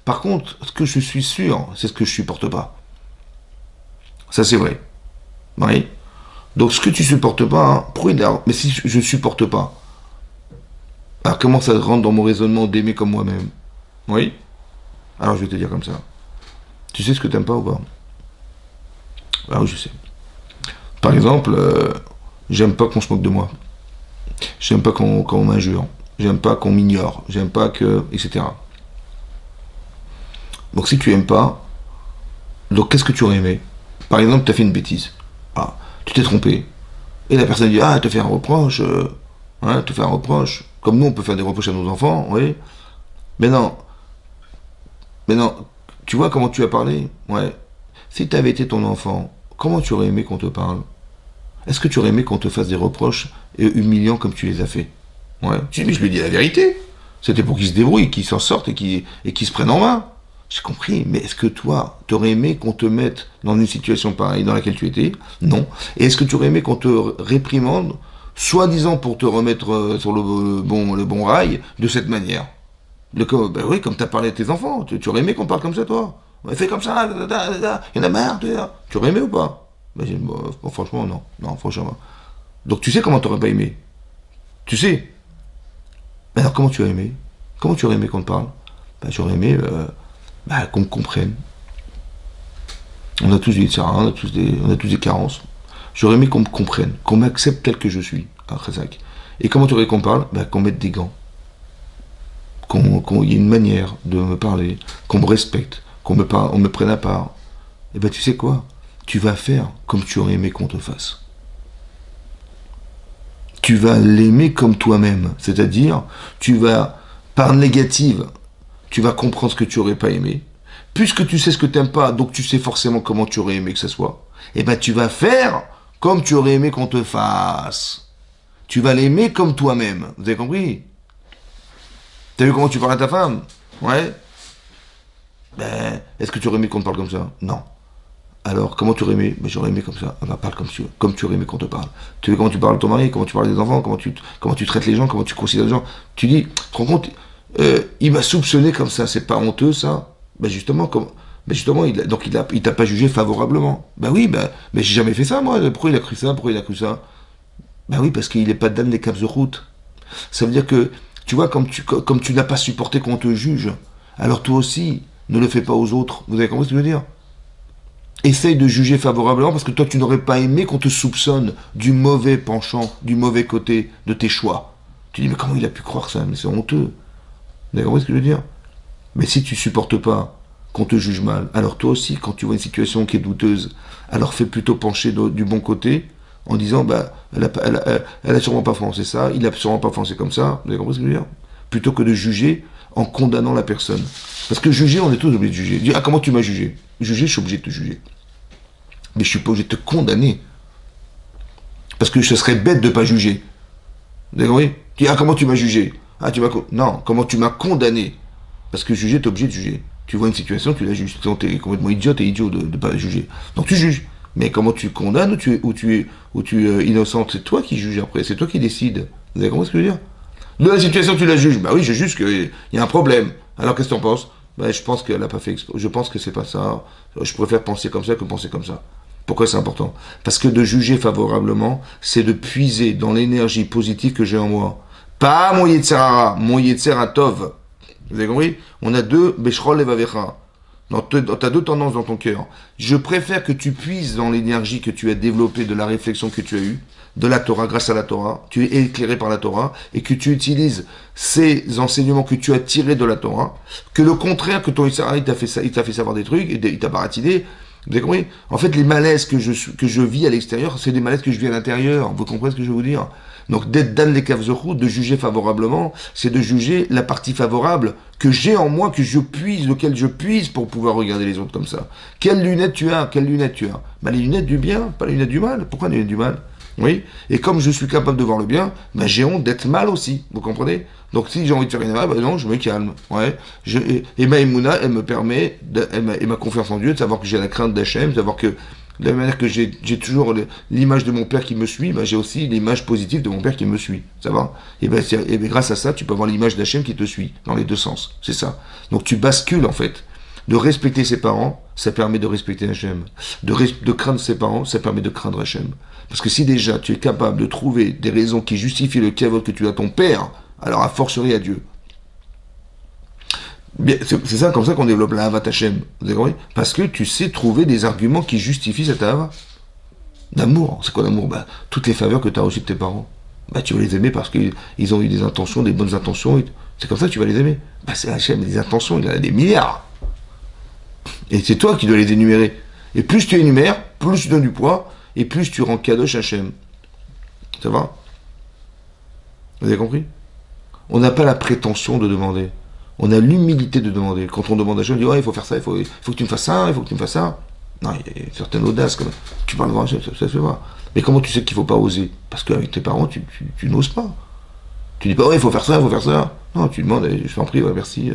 Par contre, ce que je suis sûr, c'est ce que je ne supporte pas. Ça, c'est vrai. Oui. Donc, ce que tu supportes pas, hein, pourquoi il a... Mais si je ne supporte pas, alors comment ça rentre dans mon raisonnement d'aimer comme moi-même? Oui. Alors, je vais te dire comme ça. Tu sais ce que tu n'aimes pas ou pas? Ah oui, je sais. Par exemple, j'aime pas qu'on se moque de moi. J'aime pas qu'on m'injure. J'aime pas qu'on m'ignore. J'aime pas que... etc. Donc, si tu aimes pas, donc qu'est-ce que tu aurais aimé? Par exemple, tu as fait une bêtise. Ah, tu t'es trompé. Et la personne dit, ah, te fait un reproche. Te fait un reproche. Comme nous, on peut faire des reproches à nos enfants, oui. Mais non. Tu vois comment tu as parlé? Ouais. Si tu avais été ton enfant, comment tu aurais aimé qu'on te parle? Est-ce que tu aurais aimé qu'on te fasse des reproches humiliants comme tu les as fait? Ouais. Tu dis, mais je lui dis la vérité. C'était pour qu'il se débrouille, qu'il s'en sorte et qu'il se prenne en main. j'ai compris, mais est-ce que toi, t'aurais aimé qu'on te mette dans une situation pareille dans laquelle tu étais? Non. Et est-ce que tu aurais aimé qu'on te réprimande, soi-disant pour te remettre sur le bon rail, de cette manière? Ben oui, comme t'as parlé à tes enfants, tu aurais aimé qu'on parle comme ça, toi? Ouais, fais comme ça, il y en a marre, tu aurais aimé ou pas? Ben, bon, franchement, non. Non, franchement. Donc tu sais comment t'aurais pas aimé? Tu sais. Mais alors comment tu as aimé? Comment tu aurais aimé qu'on te parle? Ben, j'aurais aimé qu'on me comprenne. On a tous des Sarah, on a tous des carences. J'aurais aimé qu'on me comprenne, qu'on m'accepte tel que je suis, à Khazak. Et comment tu aurais qu'on parle? Ben, qu'on mette des gants. Qu'il y ait une manière de me parler, qu'on me respecte, on me prenne à part. Et ben tu sais quoi? Tu vas faire comme tu aurais aimé qu'on te fasse. Tu vas l'aimer comme toi-même. C'est-à-dire, tu vas, par négative, tu vas comprendre ce que tu aurais pas aimé. Puisque tu sais ce que tu n'aimes pas, donc tu sais forcément comment tu aurais aimé que ça soit. Et ben tu vas faire comme tu aurais aimé qu'on te fasse. Tu vas l'aimer comme toi-même. Vous avez compris? T'as vu comment tu parles à ta femme? Ouais. Ben, est-ce que tu aurais aimé qu'on te parle comme ça? Non. Alors, comment tu aurais aimé? Ben, j'aurais aimé comme ça. Ben, parle comme tu aurais aimé qu'on te parle. Tu veux comment tu parles à ton mari, comment tu parles des enfants, comment tu traites les gens, comment tu considères les gens. Tu dis, tu te rends compte, il m'a soupçonné comme ça, c'est pas honteux ça? Ben justement, il t'a pas jugé favorablement. Ben oui, mais j'ai jamais fait ça moi. Pourquoi il a cru ça? Pourquoi il a cru ça? Ben oui, parce qu'il est pas dan les caves de route. Ça veut dire que, tu vois, comme tu n'as pas supporté qu'on te juge, alors toi aussi, ne le fais pas aux autres. Vous avez compris ce que je veux dire? Essaye de juger favorablement parce que toi, tu n'aurais pas aimé qu'on te soupçonne du mauvais penchant, du mauvais côté de tes choix. Tu dis, mais comment il a pu croire ça? Mais c'est honteux. Vous avez compris ce que je veux dire? Mais si tu supportes pas qu'on te juge mal, alors toi aussi, quand tu vois une situation qui est douteuse, alors fais plutôt pencher du bon côté en disant, bah, elle a sûrement pas pensé ça, il a sûrement pas pensé comme ça. Vous avez compris ce que je veux dire? Plutôt que de juger en condamnant la personne. Parce que juger, on est tous obligés de juger. Dire, ah, comment tu m'as jugé? Juger, je suis obligé de te juger. Mais je suis pas obligé de te condamner. Parce que ce serait bête de pas juger. Vous avez compris? Tu dis, ah, comment tu m'as jugé? Ah, non, comment tu m'as condamné? Parce que juger, t'es obligé de juger. Tu vois une situation, tu la juges. Sinon, t'es complètement idiot et idiot de ne pas la juger. Donc tu juges. Mais comment tu condamnes ou tu es innocent? C'est toi qui juges après. C'est toi qui décides. Vous avez compris ce que je veux dire? De la situation, tu la juges. Bah oui, je juge qu'il y a un problème. Alors qu'est-ce que t'en penses? Bah, je pense qu'elle n'a pas fait exprès. Je pense que c'est pas ça. Je préfère penser comme ça que penser comme ça. Pourquoi c'est important? Parce que de juger favorablement, c'est de puiser dans l'énergie positive que j'ai en moi. Pas mon Yetzirara, mon Yetziratov. Vous avez compris? On a deux Beshrol et Vavecha. Tu as deux tendances dans ton cœur. Je préfère que tu puises dans l'énergie que tu as développée de la réflexion que tu as eue, de la Torah, grâce à la Torah, tu es éclairé par la Torah, et que tu utilises ces enseignements que tu as tirés de la Torah, que le contraire, que ton Israël il t'a fait savoir des trucs, et il t'a baratiné. Vous avez compris? En fait, les malaises que je vis à l'extérieur, c'est des malaises que je vis à l'intérieur. Vous comprenez ce que je veux vous dire? Donc, d'être dans les caves de juger favorablement, c'est de juger la partie favorable que j'ai en moi, lequel je puise pour pouvoir regarder les autres comme ça. Quelles lunettes tu as? Quelles lunettes tu as? Ben, les lunettes du bien, pas les lunettes du mal. Pourquoi les lunettes du mal? Oui. Et comme je suis capable de voir le bien, ben, j'ai honte d'être mal aussi. Vous comprenez? Donc, si j'ai envie de faire une erreur, ben non, je me calme. Ouais. Et ma Emouna, elle me permet, et ma confiance en Dieu, de savoir que j'ai la crainte d'Hachem, de savoir que de la même manière que j'ai toujours l'image de mon père qui me suit, ben j'ai aussi l'image positive de mon père qui me suit. Ça va? Et ben grâce à ça, tu peux avoir l'image d'Hachem qui te suit, dans les deux sens. C'est ça. Donc tu bascules en fait. De respecter ses parents, ça permet de respecter Hachem. De craindre ses parents, ça permet de craindre Hachem. Parce que si déjà tu es capable de trouver des raisons qui justifient le kavod que tu as à ton père, alors a fortiori à Dieu. C'est ça, comme ça qu'on développe la Havat Hashem. Vous avez compris? Parce que tu sais trouver des arguments qui justifient cette Hava. D'amour. C'est quoi l'amour? Bah, toutes les faveurs que tu as reçues de tes parents. Bah, tu vas les aimer parce qu'ils ont eu des intentions, des bonnes intentions. C'est comme ça que tu vas les aimer. Bah, c'est Hashem, des intentions, il en a des milliards. Et c'est toi qui dois les énumérer. Et plus tu énumères, plus tu donnes du poids, et plus tu rends kadosh Hashem. Ça va? Vous avez compris? On n'a pas la prétention de demander. On a l'humilité de demander. Quand on demande à Dieu, on dit ouais, il faut faire ça, il faut que tu me fasses ça, il faut que tu me fasses ça. Non, il y a une certaine audace. Quand même. Tu parles devant Dieu, ça se fait pas. Mais comment tu sais qu'il ne faut pas oser? Parce qu'avec tes parents, tu n'oses pas. Tu dis pas ouais, il faut faire ça, il faut faire ça. Non, tu demandes, je t'en prie, ouais, merci.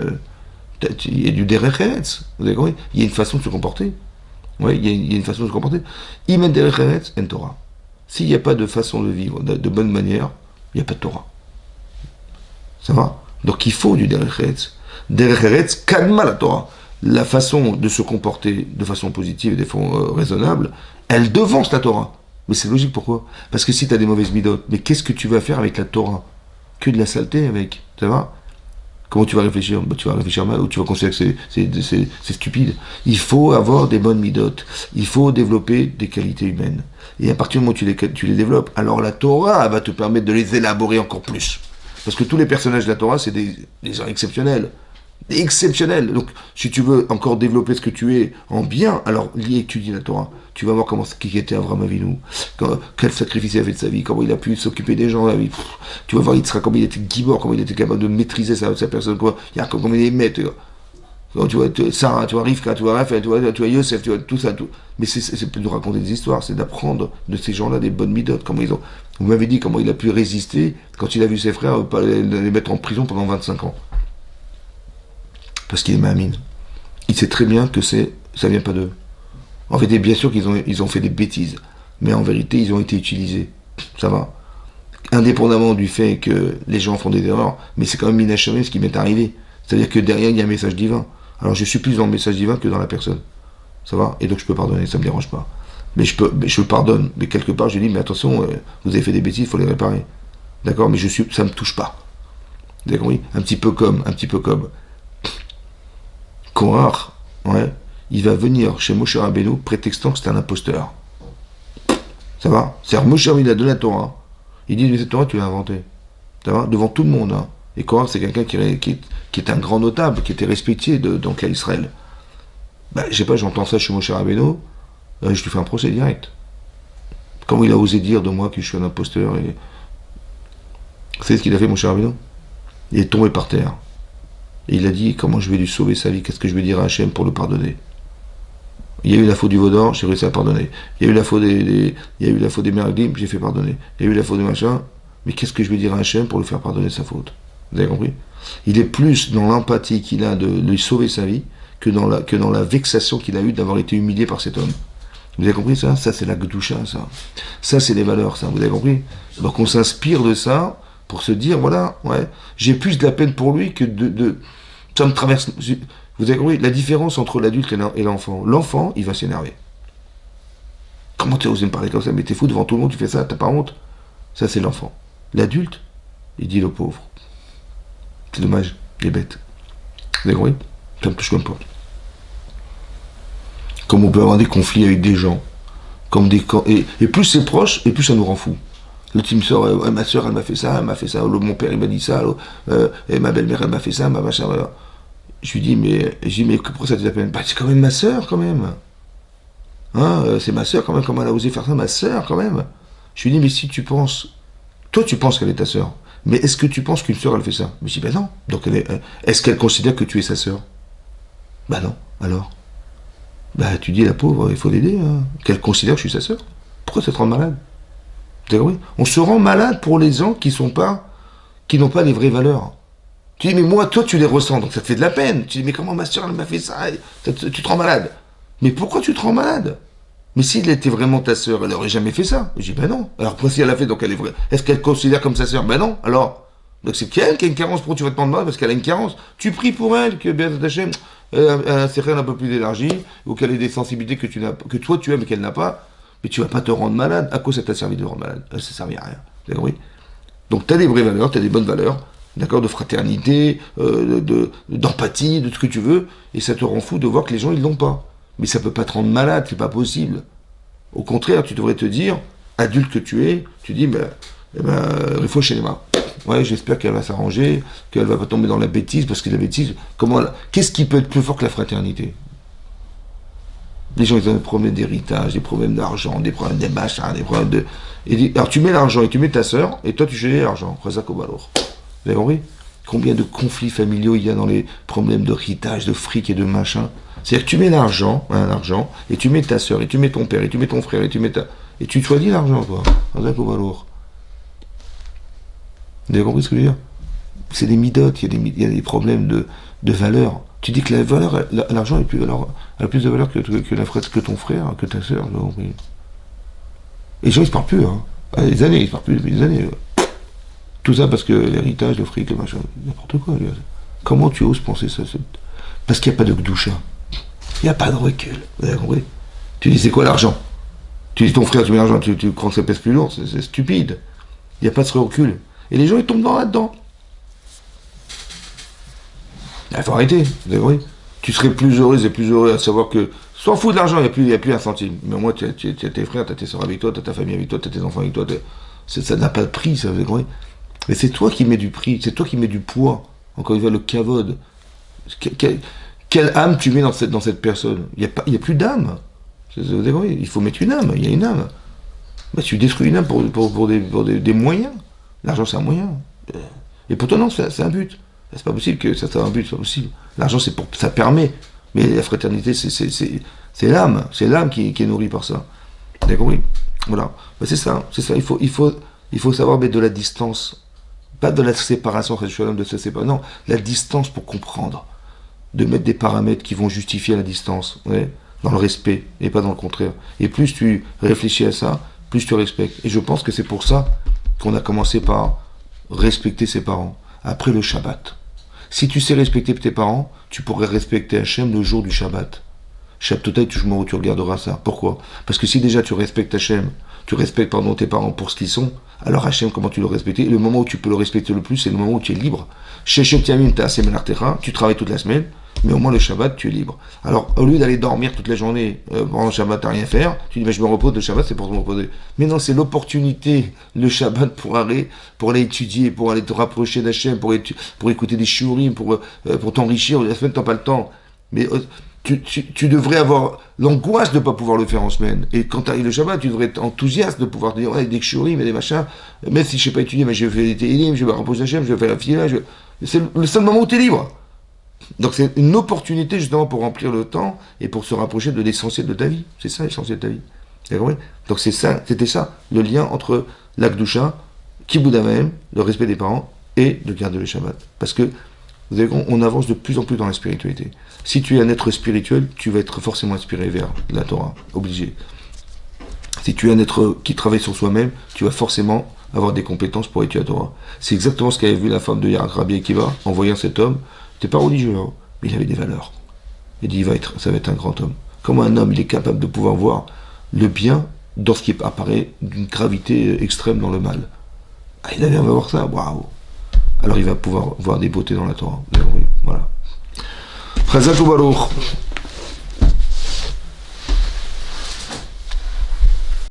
Il y a du derech eretz, vous avez compris? Il y a une façon de se comporter. Ouais, il y a une façon de se comporter. Imen derech eretz en Torah. S'il n'y a pas de façon de vivre de bonne manière, il n'y a pas de Torah. Ça va? Donc il faut du derech eretz. Derech eretz kadma la Torah. La façon de se comporter de façon positive et de façon raisonnable, elle devance la Torah. Mais c'est logique, pourquoi? Parce que si tu as des mauvaises midotes, mais qu'est-ce que tu vas faire avec la Torah? Que de la saleté avec, ça va? Comment tu vas réfléchir? Tu vas réfléchir mal ou tu vas considérer que c'est stupide. Il faut avoir des bonnes midotes. Il faut développer des qualités humaines. Et à partir du moment où tu les développes, alors la Torah va te permettre de les élaborer encore plus. Parce que tous les personnages de la Torah, c'est des gens exceptionnels. Exceptionnels. Donc, si tu veux encore développer ce que tu es en bien, alors étudie la Torah. Tu vas voir qui était Avraham Avinu, quel sacrifice il a fait de sa vie, comment il a pu s'occuper des gens. Tu vas voir Yitzhak, comment il était gibor, comment il était capable de maîtriser sa personne, comment il aimait. Tu vois, Sarah, tu vois, Rivka, tu vois, Raphaël, tu vois Yosef, tu vois, tout ça, tout. Mais c'est plus de raconter des histoires, c'est d'apprendre de ces gens-là des bonnes midotes, comment ils ont. Vous m'avez dit comment il a pu résister quand il a vu ses frères les mettre en prison pendant 25 ans. Parce qu'il est mamine. Il sait très bien que ça vient pas d'eux. En fait, bien sûr qu'ils ont fait des bêtises, mais en vérité, ils ont été utilisés. Ça va. Indépendamment du fait que les gens font des erreurs, mais c'est quand même Minachamé ce qui m'est arrivé. C'est-à-dire que derrière, il y a un message divin. Alors, je suis plus dans le message divin que dans la personne. Ça va? Et donc, je peux pardonner, ça me dérange pas. Mais je pardonne. Mais quelque part, je dis, mais attention, vous avez fait des bêtises, il faut les réparer. D'accord? Mais ça me touche pas. Vous avez compris? Un petit peu comme Korach, ouais, il va venir chez Moshe Rabbeinu prétextant que c'est un imposteur. Ça va? C'est-à-dire, Moshe Rabbeinu, il a donné la Torah. Il dit, mais cette Torah, tu l'as inventée. Ça va? Devant tout le monde. Hein. Et Korach, c'est quelqu'un qui est un grand notable, qui était respecté dans le cas Israël. Ben, je sais pas, j'entends ça chez Moshe Rabbeinu, je lui fais un procès direct. Comment il a osé dire de moi que je suis un imposteur et... Vous savez ce qu'il a fait, Moshe Rabbeinu? Il est tombé par terre. Et il a dit, comment je vais lui sauver sa vie? Qu'est-ce que je vais dire à Hachem pour le pardonner? Il y a eu la faute du Vaudor, j'ai réussi à pardonner. Il y a eu la faute des Meraglim, j'ai fait pardonner. Il y a eu la faute des machins, mais qu'est-ce que je vais dire à Hachem pour lui faire pardonner sa faute? Vous avez compris? Il est plus dans l'empathie qu'il a de lui sauver sa vie que dans la vexation qu'il a eue d'avoir été humilié par cet homme. Vous avez compris ça? Ça, c'est la Gdusha, ça. Ça, c'est les valeurs, ça. Vous avez compris? Donc, on s'inspire de ça pour se dire, voilà, ouais, j'ai plus de la peine pour lui que ça me traverse. Vous avez compris? La différence entre l'adulte et l'enfant. L'enfant, il va s'énerver. Comment tu as osé me parler comme ça? Mais t'es fou, devant tout le monde, tu fais ça, t'as pas honte? Ça, c'est l'enfant. L'adulte, il dit le pauvre. C'est dommage, il est bête. Vous avez compris? Ça me touche même pas. Comme on peut avoir des conflits avec des gens, et plus c'est proche, et plus ça nous rend fou. Le team sort, ouais, ma soeur elle m'a fait ça, mon père il m'a dit ça, et ma belle-mère elle m'a fait ça, ma machin, voilà. Je lui dis, mais pourquoi ça te fait la peine? Bah, c'est quand même ma soeur, quand même. Hein, c'est ma soeur, quand même, comment elle a osé faire ça, ma soeur, quand même. Je lui dis, mais si tu penses, toi tu penses qu'elle est ta soeur, mais est-ce que tu penses qu'une soeur elle fait ça? Je dis, ben non. Donc est-ce qu'elle considère que tu es sa soeur? Bah non, alors. Bah tu dis, la pauvre, il faut l'aider, hein. Qu'elle considère que je suis sa soeur. Pourquoi ça te rend malade? On se rend malade pour les gens qui n'ont pas les vraies valeurs. Tu dis, mais moi, toi, tu les ressens, donc ça te fait de la peine. Tu dis, mais comment ma soeur, elle m'a fait ça? Tu te rends malade. Mais pourquoi tu te rends malade? Mais s'il était vraiment ta soeur, elle n'aurait jamais fait ça. Je dis, ben non. Alors, pourquoi si elle l'a fait, donc elle est vraie? Est-ce qu'elle considère comme sa soeur? Ben non. Alors, donc c'est qu'elle qui a une carence, pourquoi tu vas te rendre malade? Parce qu'elle a une carence. Tu pries pour elle, que Béat Hachem a un cercle un peu plus élargi, ou qu'elle ait des sensibilités que toi tu as, mais qu'elle n'a pas. Mais tu vas pas te rendre malade. À quoi ça t'a servi de te rendre malade? Ça ne servait à rien. Vous avez compris? Donc tu as des vraies valeurs, tu as des bonnes valeurs, d'accord, de fraternité, d'empathie, de tout ce que tu veux, et ça te rend fou de voir que les gens ils l'ont pas. Mais ça peut pas te rendre malade, c'est pas possible. Au contraire, tu devrais te dire, adulte que tu es, tu dis, il faut chez les mains. Ouais, j'espère qu'elle va s'arranger, qu'elle va pas tomber dans la bêtise, parce que la bêtise, qu'est-ce qui peut être plus fort que la fraternité? Les gens, ils ont des problèmes d'héritage, des problèmes d'argent, des problèmes des machins, des problèmes de... alors tu mets l'argent et tu mets ta sœur, et toi tu génères l'argent. Vous avez compris? Combien de conflits familiaux il y a dans les problèmes d'héritage, de fric et de machin? C'est-à-dire que tu mets l'argent, et tu mets ta sœur, et tu mets ton père, et tu mets ton frère, et tu choisis l'argent, toi. Vous avez compris ce que je veux dire? C'est des midotes, il y a des problèmes de valeur. Tu dis que la valeur, l'argent a plus de valeur que ton frère, que ta sœur. Et les gens, ils se parlent plus. Hein. Des années, ils se parlent plus depuis des années. Tout ça parce que l'héritage, le fric, le machin, n'importe quoi. Comment tu oses penser ça? Parce qu'il n'y a pas de gdoucha. Il n'y a pas de recul. Vous avez compris? Tu dis, c'est quoi l'argent? Tu dis, ton frère, tu mets l'argent, tu crois que ça pèse plus lourd. C'est stupide. Il n'y a pas de ce recul. Et les gens, ils tombent là-dedans. Il faut arrêter, vous avez compris? Tu serais plus heureux à savoir que. S'en fout de l'argent, il n'y a plus un centime. Mais au moins, tu as tes frères, tu as tes soeurs avec toi, tu as ta famille avec toi, tu as tes enfants avec toi. Ça n'a pas de prix, ça, vous avez compris? Mais c'est toi qui mets du prix, c'est toi qui mets du poids. Encore une fois, le kavod. Quelle âme tu mets dans cette personne? Il n'y a plus d'âme. Vous avez compris? Il faut mettre une âme, il y a une âme. Mais tu détruis une âme pour des moyens. L'argent, c'est un moyen. Et pour toi, non, c'est un but. C'est pas possible que ça soit un but, c'est pas possible. L'argent, ça permet. Mais la fraternité, c'est l'âme. C'est l'âme qui est nourrie par ça. Vous avez compris? Voilà. Ben, c'est ça. Il faut savoir mettre de la distance. Pas de la séparation, de se séparer. Non, la distance pour comprendre. De mettre des paramètres qui vont justifier la distance. Ouais, dans le respect, et pas dans le contraire. Et plus tu réfléchis à ça, plus tu respectes. Et je pense que c'est pour ça qu'on a commencé par respecter ses parents. Après le Shabbat. Si tu sais respecter tes parents, tu pourrais respecter Hachem le jour du Shabbat. Shabbatai, tu regarderas ça. Pourquoi? Parce que si déjà tu respectes Hachem, tu respectes tes parents pour ce qu'ils sont, alors Hachem, comment tu le respectes? Et le moment où tu peux le respecter le plus, c'est le moment où tu es libre. Chez Tiamim, tu as assez tu travailles toute la semaine, mais au moins le Shabbat, tu es libre. Alors, au lieu d'aller dormir toute la journée pendant le Shabbat, à rien faire, tu dis, je me repose, le Shabbat, c'est pour me reposer. Mais non, c'est l'opportunité, le Shabbat, pour aller étudier, pour aller te rapprocher d'Hachem, pour écouter des shiurim, pour t'enrichir. La semaine, t'as pas le temps. Mais tu devrais avoir l'angoisse de ne pas pouvoir le faire en semaine. Et quand tu arrives le Shabbat, tu devrais être enthousiaste de pouvoir te dire, ouais, des shiurim et des machins, même si je ne sais pas étudier, mais je vais faire des télim, je vais me rapprocher d'Hachem, je vais faire la fila, c'est le seul moment où tu es libre. Donc c'est une opportunité justement pour remplir le temps et pour se rapprocher de l'essentiel de ta vie. C'est ça l'essentiel de ta vie. Donc c'était ça, le lien entre l'Akdoucha, Kibboud Avaim, le respect des parents, et de garder le Shabbat. Parce que, vous avez on avance de plus en plus dans la spiritualité. Si tu es un être spirituel, tu vas être forcément inspiré vers la Torah, obligé. Si tu es un être qui travaille sur soi-même, tu vas forcément avoir des compétences pour étudier la Torah. C'est exactement ce qu'avait vu la femme de Yarak Rabbi Akiva en voyant cet homme. Il n'était pas religieux, hein, mais il avait des valeurs. Il dit, ça va être un grand homme. Comment un homme, il est capable de pouvoir voir le bien dans ce qui apparaît d'une gravité extrême dans le mal. Ah, il va voir ça, waouh. Alors il va pouvoir voir des beautés dans la Torah. Voilà. Chazak ou Baruch.